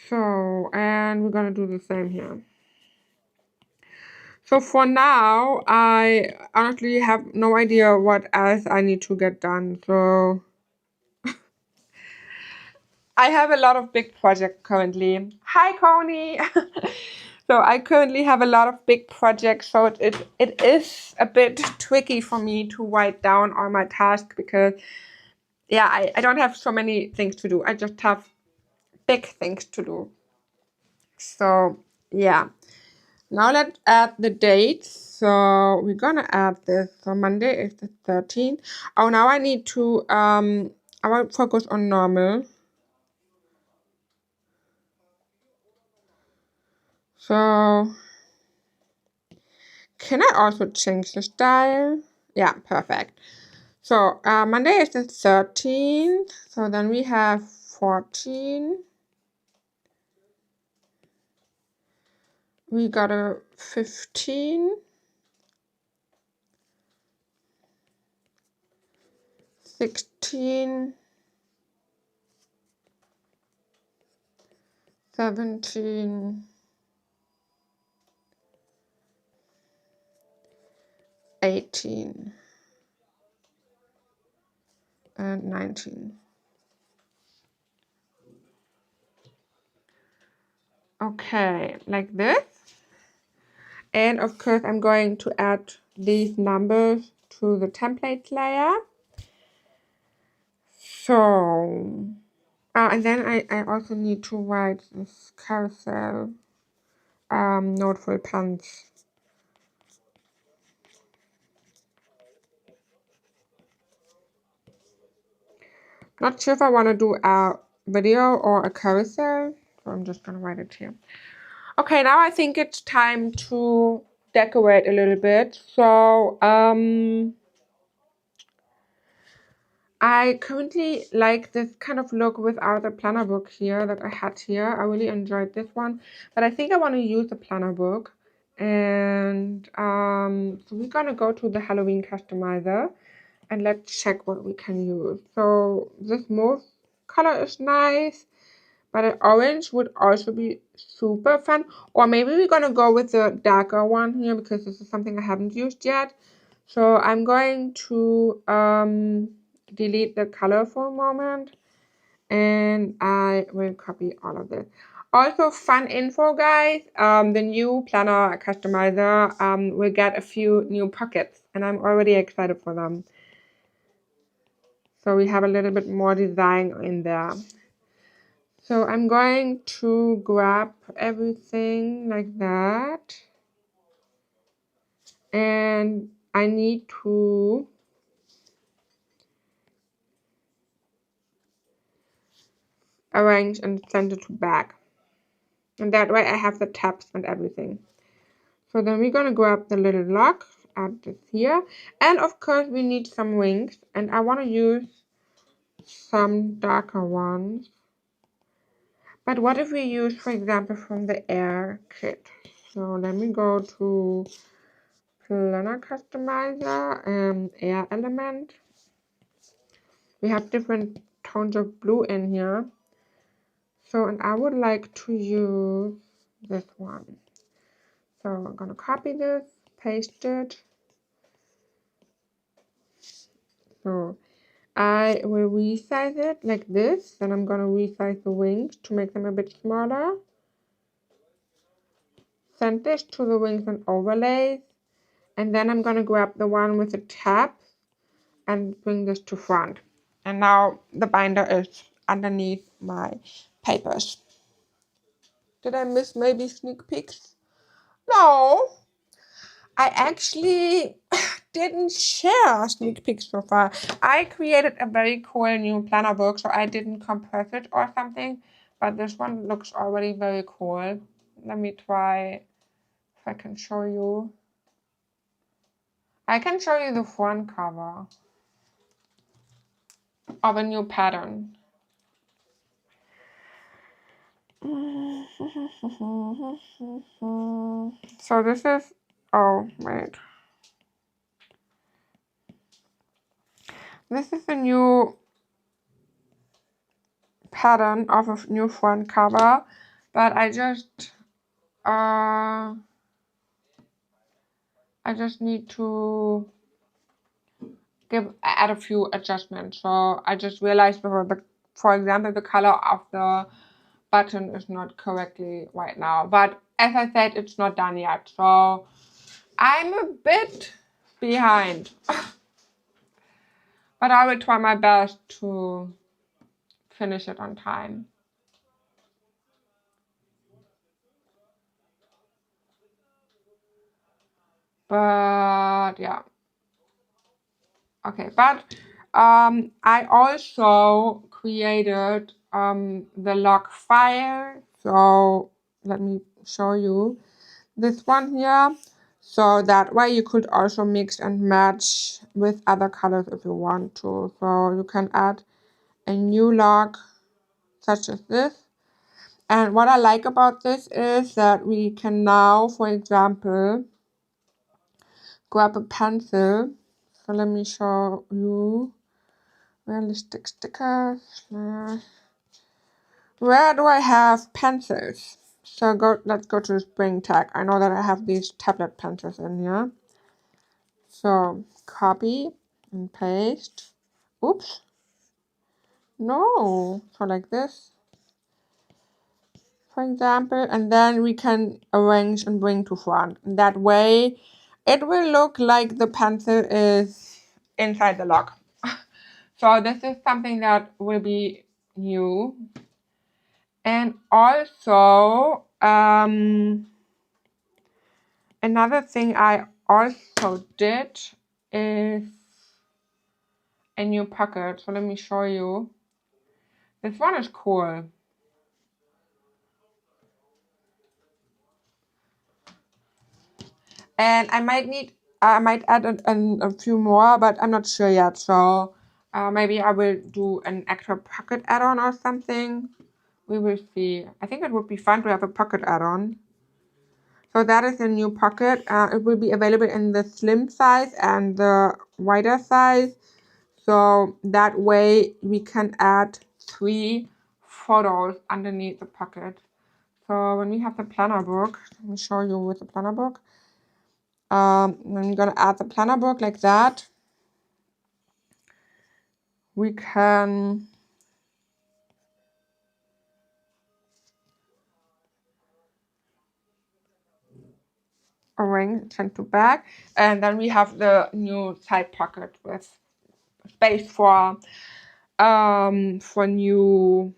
So, and we're gonna do the same here. So for now, I honestly have no idea what else I need to get done. So I have a lot of big projects currently. Hi, Coney. So I currently have a lot of big projects. So it is a bit tricky for me to write down all my tasks because yeah, I don't have so many things to do. I just have big things to do. So yeah. Now let's add the dates. So we're gonna add this. So Monday is the 13th. Oh, now I need to I want to focus on normal. So can I also change the style? Yeah, perfect. So Monday is the 13th. So then we have 14. We got a 15. 16. 17. 18. And 19. Okay, like this. And of course, I'm going to add these numbers to the template layer. So, and then I also need to write this carousel note for pants. Not sure if I want to do a video or a carousel, so I'm just gonna write it here. Okay, now I think it's time to decorate a little bit. So, I currently like this kind of look without the planner book here that I had here. I really enjoyed this one, but I think I want to use the planner book. And so we're gonna go to the Halloween customizer and let's check what we can use. So this mauve color is nice, but an orange would also be super fun. Or maybe we're gonna go with the darker one here because this is something I haven't used yet. So I'm going to delete the color for a moment and I will copy all of this. Also, fun info, guys, the new planner customizer will get a few new pockets and I'm already excited for them. So we have a little bit more design in there. So I'm going to grab everything like that and I need to arrange and send it to back. And that way I have the tabs and everything. So then we're gonna grab the little lock, add this here. And of course we need some wings. And I wanna use some darker ones. But what if we use, for example, from the air kit? So let me go to Planner Customizer and Air Element. We have different tones of blue in here. So, and I would like to use this one. So I'm gonna copy this, paste it. So I will resize it like this. Then I'm gonna resize the wings to make them a bit smaller. Send this to the wings and overlays. And then I'm gonna grab the one with the tab and bring this to front. And now the binder is underneath my papers. Did I miss maybe sneak peeks? No, I actually didn't share sneak peeks so far. I created a very cool new planner book, so I didn't compress it or something, but this one looks already very cool. Let me try if I can show you. I can show you the front cover of a new pattern. So this is, oh wait. This is a new pattern of a new front cover, but I just need to add a few adjustments. So I just realized for example, the color of the button is not correctly right now. But as I said, it's not done yet. So I'm a bit behind. But I will try my best to finish it on time. But yeah. Okay, but I also created the log file. So let me show you this one here. So that way you could also mix and match with other colors if you want to. So you can add a new log such as this. And what I like about this is that we can now, for example, grab a pencil. So let me show you. Realistic stickers. Where do I have pencils? So let's go to the spring tag. I know that I have these tablet pencils in here. So copy and paste. Oops. No. So like this, for example, and then we can arrange and bring to front. And that way it will look like the pencil is inside the log. So this is something that will be new. And also, another thing I also did is a new pocket. So let me show you. This one is cool. And I might add a few more, but I'm not sure yet. So maybe I will do an extra pocket add-on or something. We will see. I think it would be fun to have a pocket add-on. So that is a new pocket. It will be available in the slim size and the wider size. So that way we can add 3 photos underneath the pocket. So when we have the planner book, let me show you with the planner book. I'm gonna add the planner book like that. We can arrange front to back, and then we have the new side pocket with space for new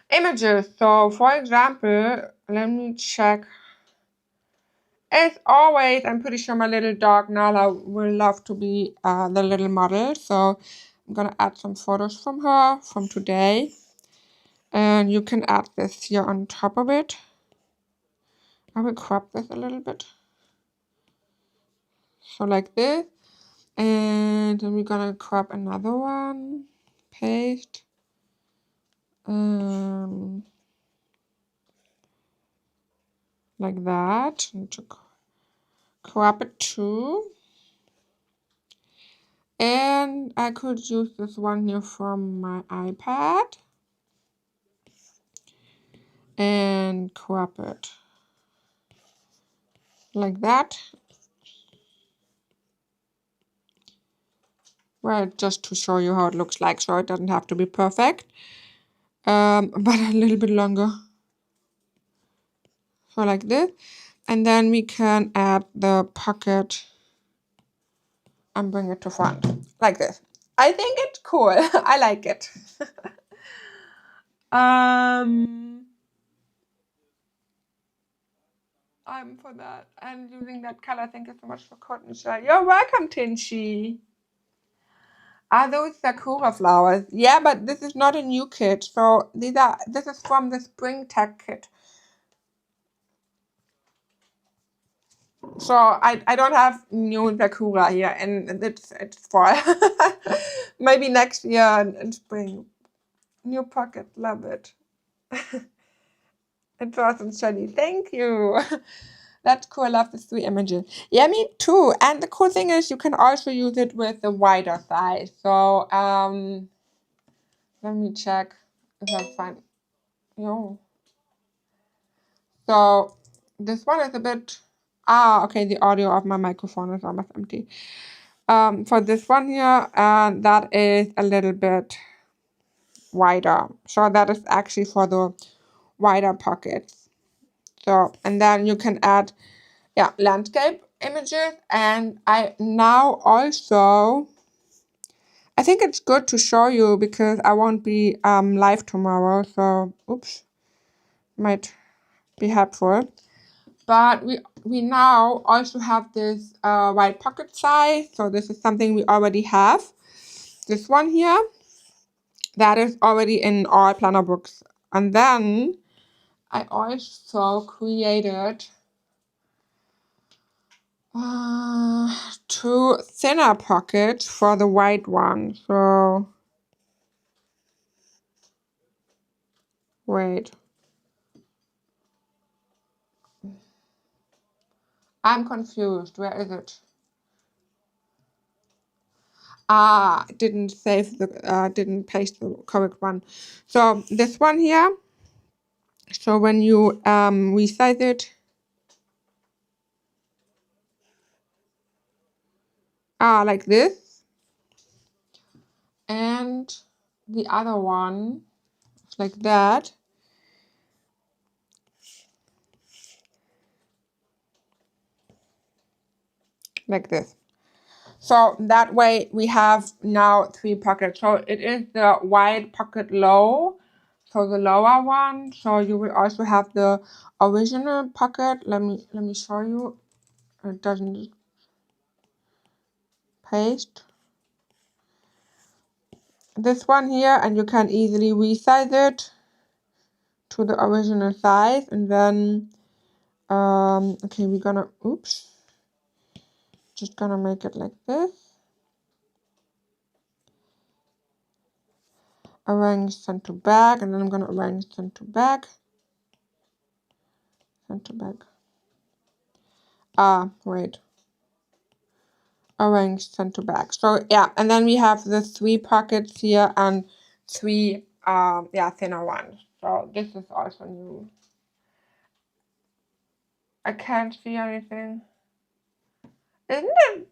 images. So for example, let me check. As always, I'm pretty sure my little dog Nala will love to be the little model. So I'm gonna add some photos from her from today. And you can add this here on top of it. I will crop this a little bit. So like this. And then we're gonna crop another one. Paste. Like that. And to crop it too. And I could use this one here from my iPad. and crop it like that. Well, just to show you how it looks like, so it doesn't have to be perfect, but a little bit longer. So like this, and then we can add the pocket and bring it to front like this. I think it's cool. I like it. I'm for that and using that color. Thank you so much for cotton shell. You're welcome, Tinchi. Are those sakura flowers? Yeah, but this is not a new kit. So this is from the spring tech kit. So I don't have new sakura here, and it's fall. Maybe next year in spring. New pocket, love it. It's awesome, Shelley. Thank you. That's cool. I love the 3 images. Yeah, me too. And the cool thing is you can also use it with the wider size. So let me check if I find. Yo. So this one is a bit. Okay. The audio of my microphone is almost empty. For this one here, that is a little bit wider. So that is actually for the wider pockets. So, and then you can add, yeah, landscape images. And I now also, I think it's good to show you because I won't be live tomorrow. So, oops, might be helpful. But we now also have this wide pocket size. So this is something we already have. This one here, that is already in all planner books. And then I also created 2 thinner pockets for the white one. So wait, I'm confused. Where is it? Didn't save the didn't paste the correct one. So this one here. So when you resize it, like this, and the other one like that. Like this. So that way we have now 3 pockets. So it is the wide pocket low, so the lower one. So you will also have the original pocket. Let me show you. It doesn't paste. This one here, and you can easily resize it to the original size, and then okay, we're gonna just gonna make it like this. Arrange front to back, and then I'm gonna arrange front to back. Front to back. Wait. Arrange front to back. So yeah, and then we have the 3 pockets here and 3 thinner ones. So this is also new. I can't see anything. Isn't it?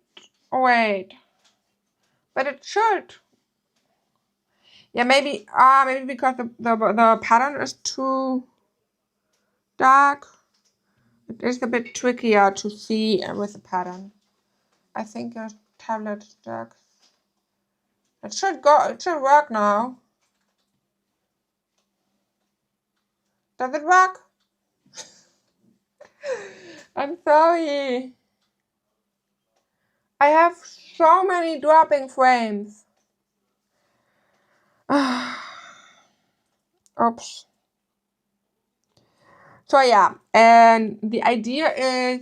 Wait. But it should. Yeah, maybe because the pattern is too dark. It is a bit trickier to see with the pattern. I think your tablet is dark. It should work now. Does it work? I'm sorry. I have so many dropping frames. Oops. So yeah, and the idea is,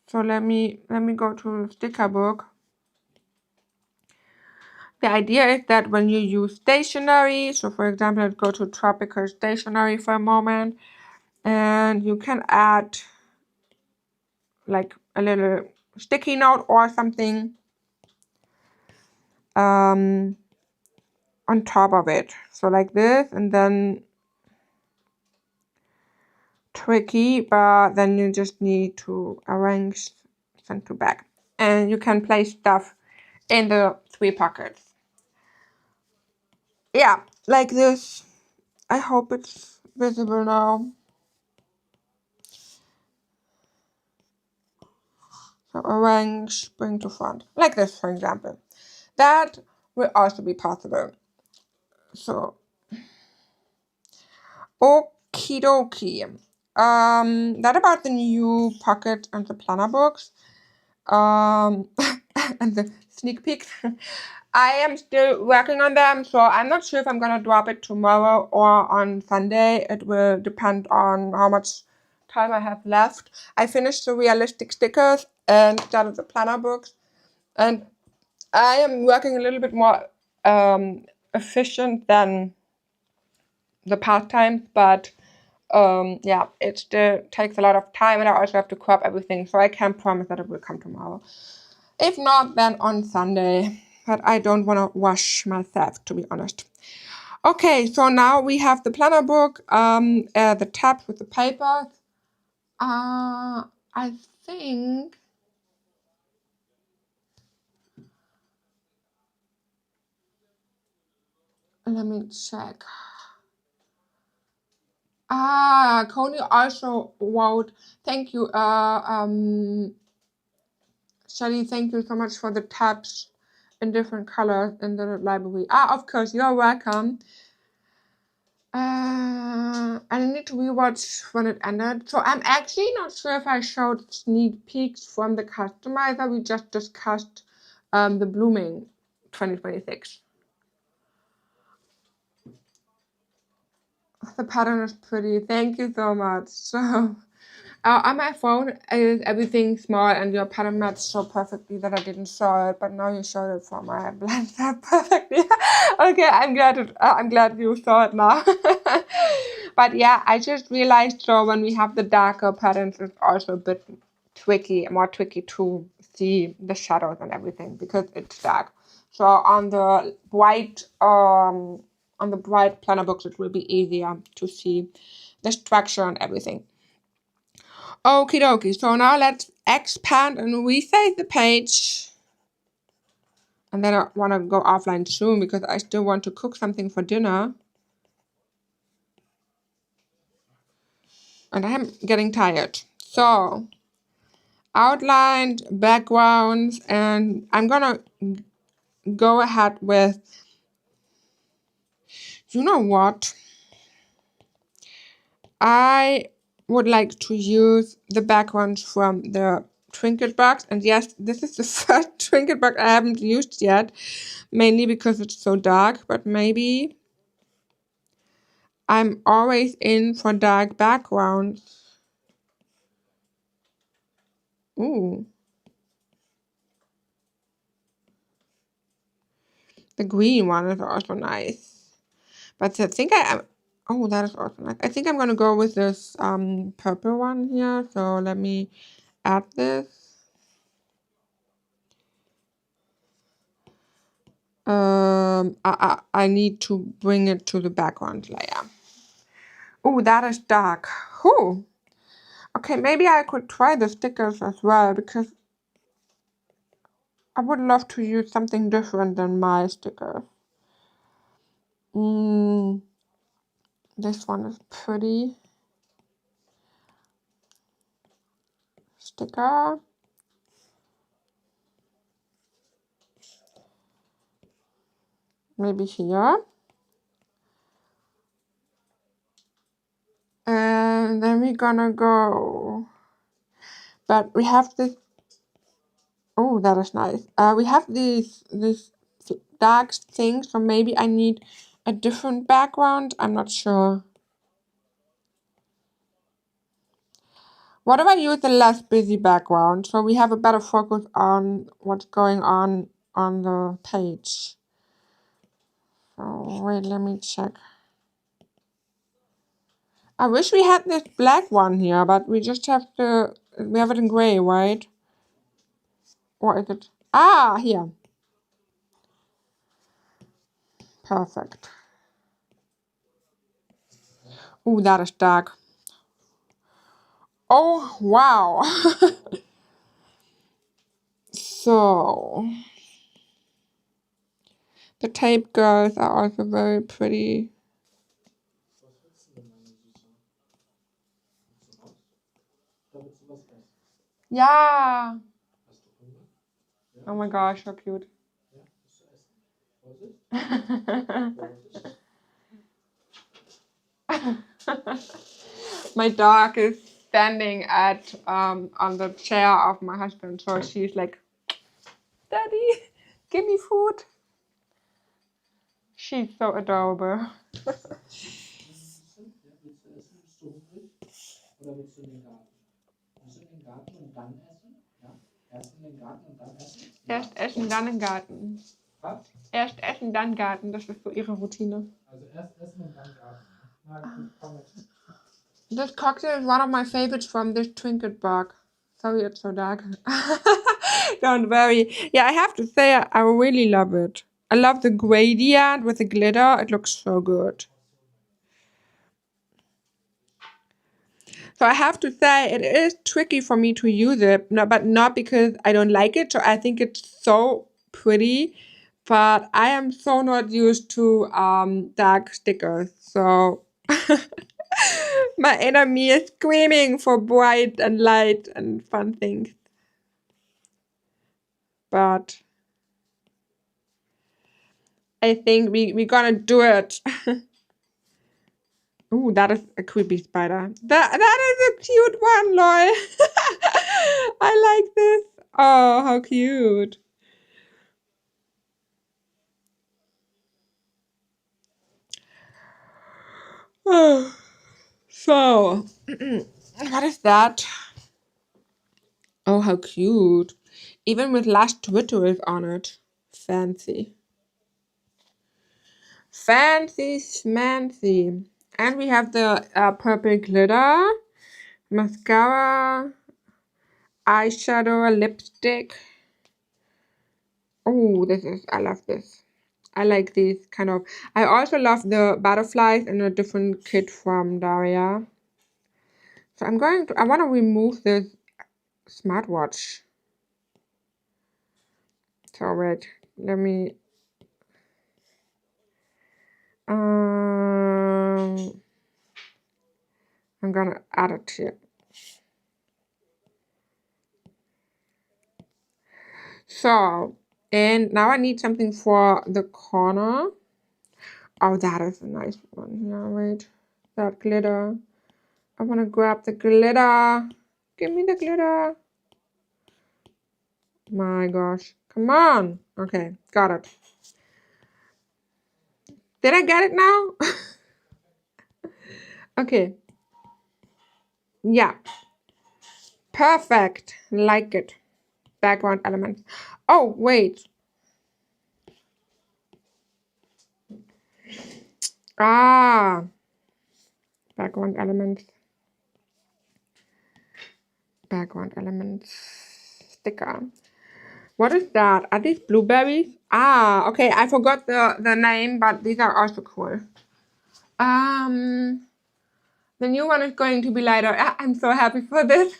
so let me go to the sticker book. The idea is that when you use stationery, so for example, let's go to tropical stationery for a moment, and you can add like a little sticky note or something on top of it. So like this, and then tricky, but then you just need to arrange front to back. And you can place stuff in the 3 pockets. Yeah, like this. I hope it's visible now. So arrange, bring to front. Like this, for example. That will also be possible. So, okie dokie. That about the new pocket and the planner books. And the sneak peeks. I am still working on them, so I'm not sure if I'm gonna drop it tomorrow or on Sunday. It will depend on how much time I have left. I finished the realistic stickers and started the planner books, and I am working a little bit more efficient than the past times, but yeah, it still takes a lot of time, and I also have to crop everything, so I can't promise that it will come tomorrow. If not, then on Sunday. But I don't want to rush myself, to be honest. Okay, so now we have the planner book, the tabs with the papers. I think... Let me check. Connie also wrote, thank you, Shelly, thank you so much for the tabs in different colors in the library. Of course, you're welcome. I need to rewatch when it ended. So I'm actually not sure if I showed sneak peeks from the customizer. We just discussed the Blooming 2026. The pattern is pretty. Thank you so much. So on my phone is everything small, and your pattern matched so perfectly that I didn't show it, but now you showed it for my blind tab perfectly. Okay, I'm glad you saw it now. But yeah, I just realized, so when we have the darker patterns, it's also a bit more tricky to see the shadows and everything because it's dark. So on the bright planner books, it will be easier to see the structure and everything. Okie dokie, so now let's expand and resize the page. And then I want to go offline soon because I still want to cook something for dinner. And I'm getting tired. So, outlined, backgrounds, and I'm gonna go ahead with, you know what? I would like to use the backgrounds from the trinket box. And yes, this is the first trinket box I haven't used yet, mainly because it's so dark, but maybe I'm always in for dark backgrounds. Ooh. The green one is also nice. But I think oh, that is also nice. I think I'm gonna go with this purple one here. So let me add this. I need to bring it to the background layer. Oh, that is dark. Whew. Okay, maybe I could try the stickers as well because I would love to use something different than my stickers. This one is pretty. Sticker. Maybe here. And then we're gonna go. But we have this. Oh, that is nice. We have this dark thing, so maybe I need a different background. I'm not sure. What if I use a less busy background so we have a better focus on what's going on the page? So wait, let me check. I wish we had this black one here, but we just have we have it in gray, right? Or is it? Here. Perfect. Ooh, that is dark. Oh, wow. So, the tape girls are also very pretty. Yeah. Oh my gosh, so cute. My dog is standing at on the chair of my husband, so she's like, "Daddy, give me food." She's so adorable. Erst essen, dann im Garten. Erst essen, dann Garten. Das ist so ihre Routine. This cocktail is one of my favorites from this trinket bar. Sorry, it's so dark. Don't worry. Yeah, I have to say, I really love it. I love the gradient with the glitter. It looks so good. So I have to say, it is tricky for me to use it, but not because I don't like it. So I think it's so pretty, but I am so not used to dark stickers. So my inner me is screaming for bright and light and fun things. But I think we're gonna do it. Ooh, that is a creepy spider. That is a cute one, lol. I like this. Oh, how cute. Oh, so, what is that? Oh, how cute. Even with last Twitter on it. Fancy. Fancy schmancy. And we have the purple glitter, mascara, eyeshadow, lipstick. Oh, I love this. I like these kind of. I also love the butterflies in a different kit from Daria. So I want to remove this smartwatch. So wait, let me. I'm gonna add it here. So, and now I need something for the corner. Oh, that is a nice one. Yeah, wait. That glitter. I want to grab the glitter. Give me the glitter. My gosh. Come on. Okay, got it. Did I get it now? Okay. Yeah. Perfect. Like it. Background elements. Oh, wait. Ah. Background elements. Background elements. Sticker. What is that? Are these blueberries? Ah, okay. I forgot the name, but these are also cool. The new one is going to be lighter. I'm so happy for this.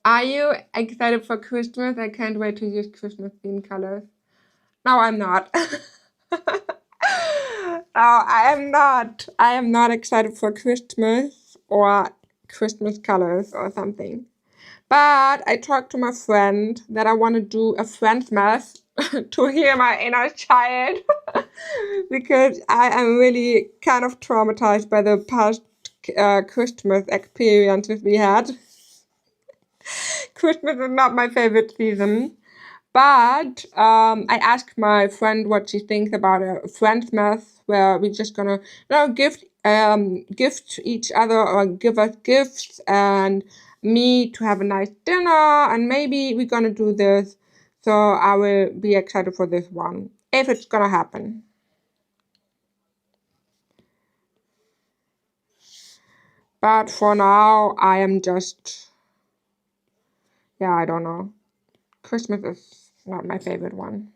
Are you excited for Christmas? I can't wait to use Christmas themed colors. No, I'm not. No, I am not. I am not excited for Christmas or Christmas colors or something. But I talked to my friend that I want to do a friend's mass to hear my inner child because I am really kind of traumatized by the past Christmas experiences we had. Christmas is not my favorite season. But I asked my friend what she thinks about a friend's math where we're just gonna, gift each other or give us gifts and me to have a nice dinner and maybe we're gonna do this. So I will be excited for this one if it's gonna happen. But for now, I am just, yeah, I don't know. Christmas is not my favorite one.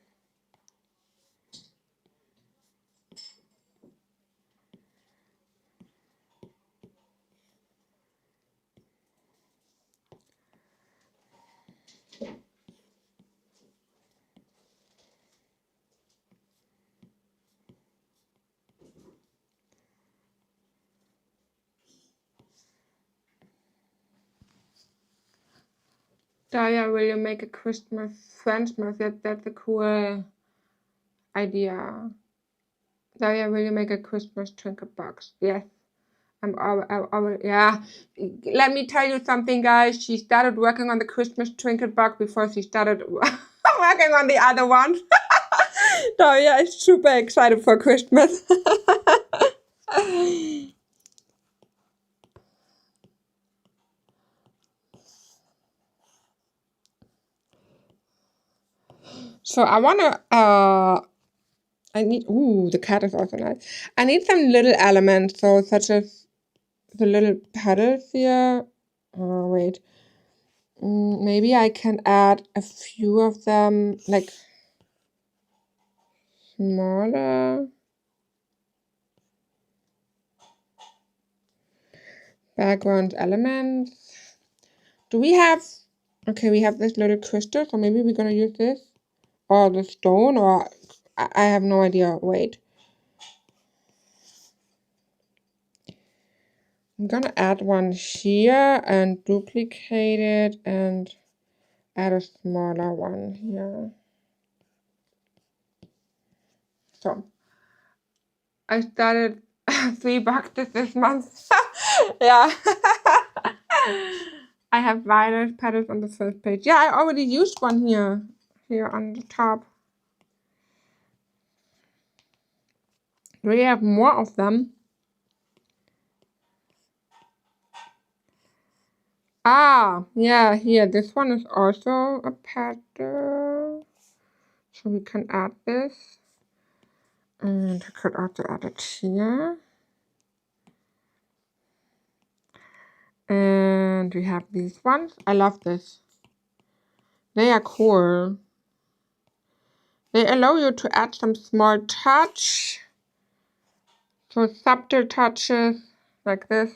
Daya, will you make a Christmas Friendsmas? That's a cool idea. Daya, will you make a Christmas trinket box? Yes. Yeah. Let me tell you something, guys. She started working on the Christmas trinket box before she started working on the other one. Daya is super excited for Christmas. So I wanna I need the cat is also nice. I need some little elements, so such as the little petals here. Oh wait. Maybe I can add a few of them, like smaller. Background elements. Do we have... Okay, we have this little crystal, so maybe we're gonna use this. Or the stone, or... I have no idea. Wait. I'm gonna add one here and duplicate it and add a smaller one here. So, I started 3 boxes this month. Yeah. I have violet petals on the first page. Yeah, I already used one here on the top. Do we have more of them? Ah, yeah, here. This one is also a petal. So we can add this. And I could also add it here. And we have these ones. I love this. They are cool. They allow you to add some small touch. So subtle touches like this.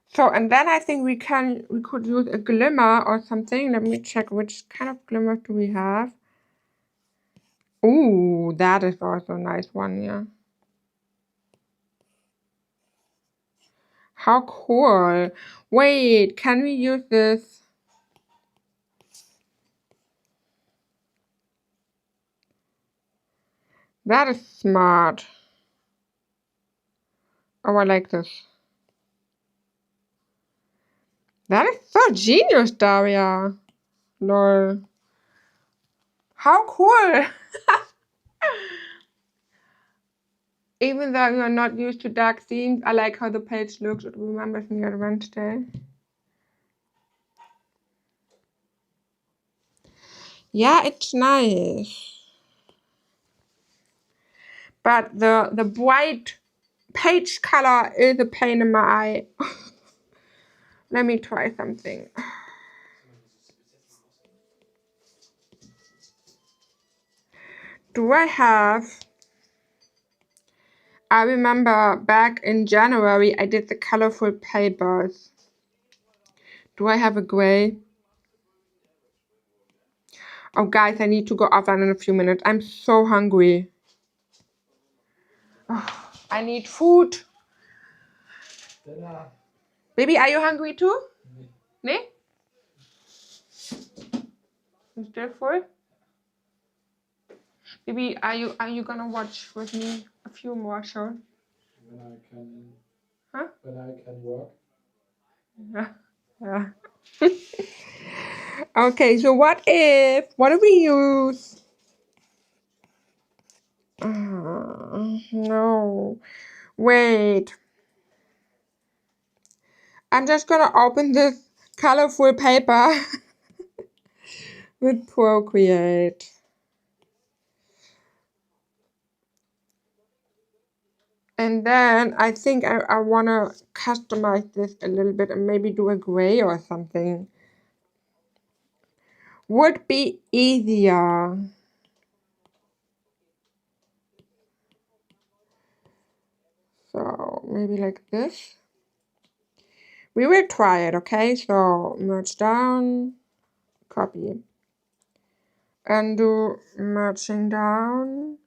So, and then I think we could use a glimmer or something. Let me check which kind of glimmer do we have. Ooh, that is also a nice one, yeah. How cool. Wait, can we use this? That is smart. Oh, I like this. That is so genius, Daria. Lol. How cool. Even though you're not used to dark themes, I like how the page looks. It remembers me of Wednesday. Yeah, it's nice. But the bright page color is a pain in my eye. Let me try something. Do I have... I remember back in January I did the colorful papers. Do I have a gray? Oh guys, I need to go offline in a few minutes. I'm so hungry. Oh, I need food. Baby, are you hungry too? Nee? You still full? Baby, are you gonna watch with me a few more shows? When I can. Huh? When I can work. Yeah. Okay, so what do we use? No. Wait. I'm just gonna open this colorful paper with Procreate. And then I think I wanna customize this a little bit and maybe do a gray or something. Would be easier. So maybe like this. We will try it, okay? So merge down, copy. Undo merging down.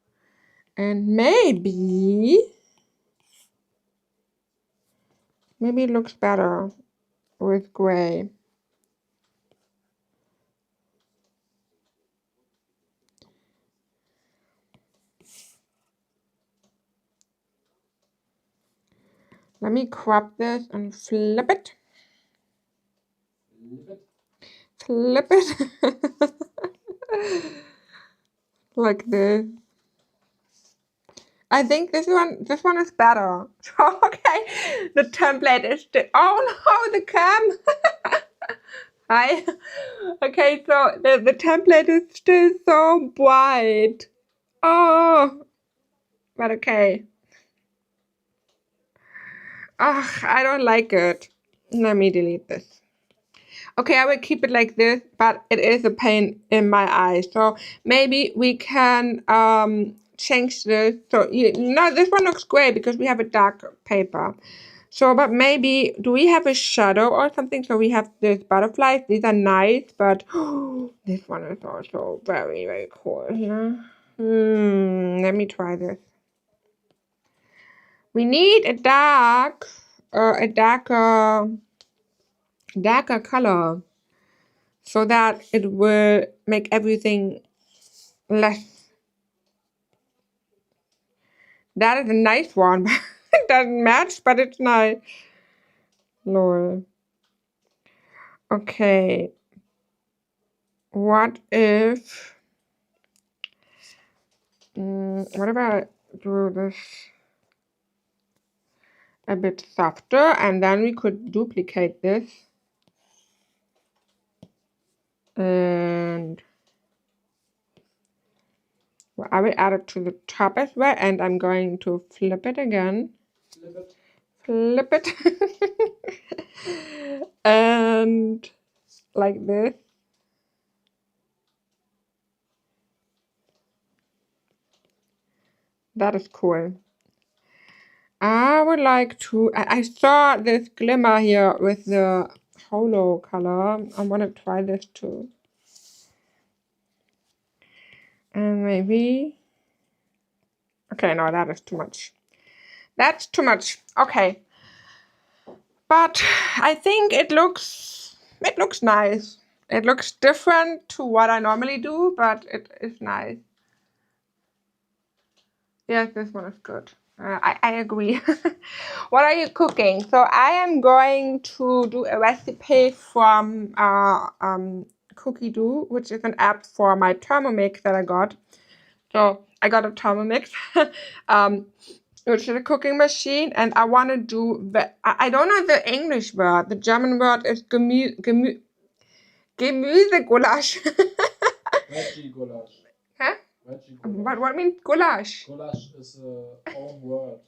And maybe it looks better with gray. Let me crop this and flip it. Flip it. Like this. I think this one is better. Okay, the template is still. Oh no, the cam. Hi. Okay, so the template is still so bright. Oh, but okay. Ugh, I don't like it. Let me delete this. Okay, I will keep it like this, but it is a pain in my eyes. So maybe we can change this. So no, this one looks great because we have a dark paper. So, but maybe, do we have a shadow or something? So we have these butterflies. These are nice, but this one is also very, very cool here. Let me try this. We need a darker color so that it will make everything less. That is a nice one. It doesn't match, but it's nice. Lol. Okay. What if I do this a bit softer, and then we could duplicate this and I will add it to the top as well, and I'm going to flip it again. Flip it. And like this. That is cool. I would like to, I saw this glimmer here with the holo color. I want to try this too. And maybe, okay, no, that is too much. That's too much. Okay. But I think it looks nice. It looks different to what I normally do, but it is nice. Yes, this one is good. I agree. What are you cooking? So I am going to do a recipe from Cookie Do, which is an app for my Thermomix that I got. So I got a Thermomix, which is a cooking machine, and I want to do I don't know the English word. The German word is Gemüsegulasch. Veggie goulash. Huh? Veggie goulash. What means goulash? Goulash is a own word.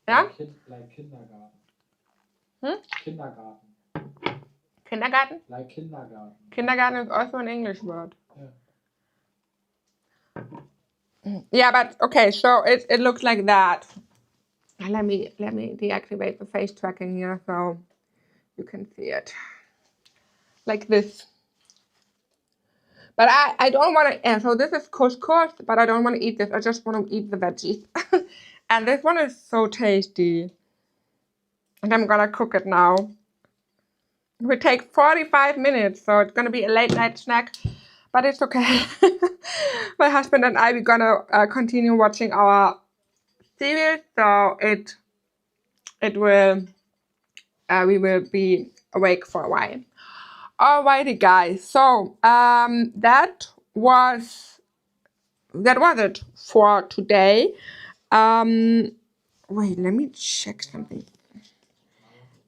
Yeah? Like kindergarten. Kindergarten. Kindergarten? Like kindergarten. Kindergarten is also an English word. Yeah. Yeah, but okay, so it looks like that. Let me deactivate the face tracking here so you can see it. Like this. But I don't want to, so this is couscous, but I don't want to eat this. I just want to eat the veggies. And this one is so tasty. And I'm gonna cook it now. It will take 45 minutes, so it's gonna be a late night snack, but it's okay. My husband and I, we're gonna continue watching our series, so it will, we will be awake for a while. Alrighty, guys. So that was it for today. Wait, let me check something.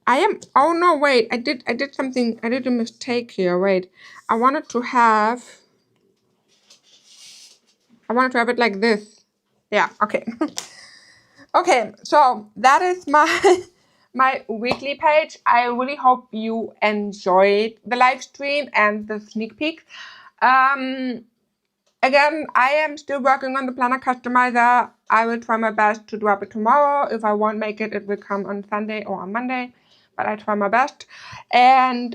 Oh no, wait, I did something, I did a mistake here. Wait, I wanted to have it like this. Yeah, okay. Okay, so that is my weekly page. I really hope you enjoyed the live stream and the sneak peek. Again, I am still working on the planner customizer. I will try my best to drop it tomorrow. If I won't make it, it will come on Sunday or on Monday. but I try my best. And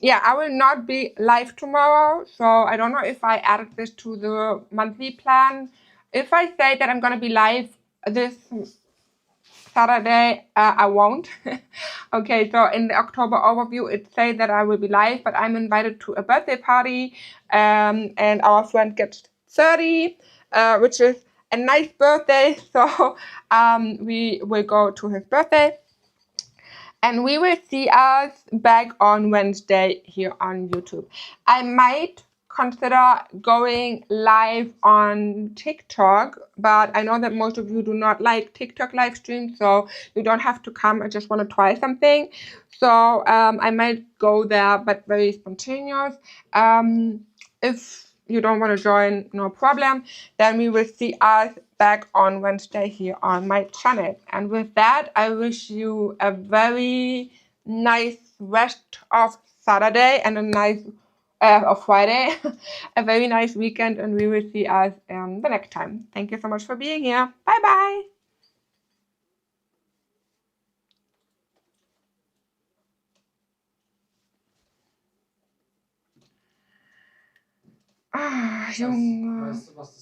yeah, I will not be live tomorrow, so I don't know if I added this to the monthly plan. If I say that I'm gonna be live this Saturday, I won't. Okay, so in the October overview, it says that I will be live, but I'm invited to a birthday party, and our friend gets 30, which is a nice birthday. So we will go to his birthday. And we will see us back on Wednesday here on YouTube. I might consider going live on TikTok, but I know that most of you do not like TikTok live streams, so you don't have to come. I just want to try something. So I might go there, but very spontaneous. If you don't want to join, no problem. Then we will see us back on Wednesday here on my channel. And with that, I wish you a very nice rest of Saturday and a nice of Friday, a very nice weekend, and we will see us the next time. Thank you so much for being here. Bye bye. Ah, Junge. Weißt du, was das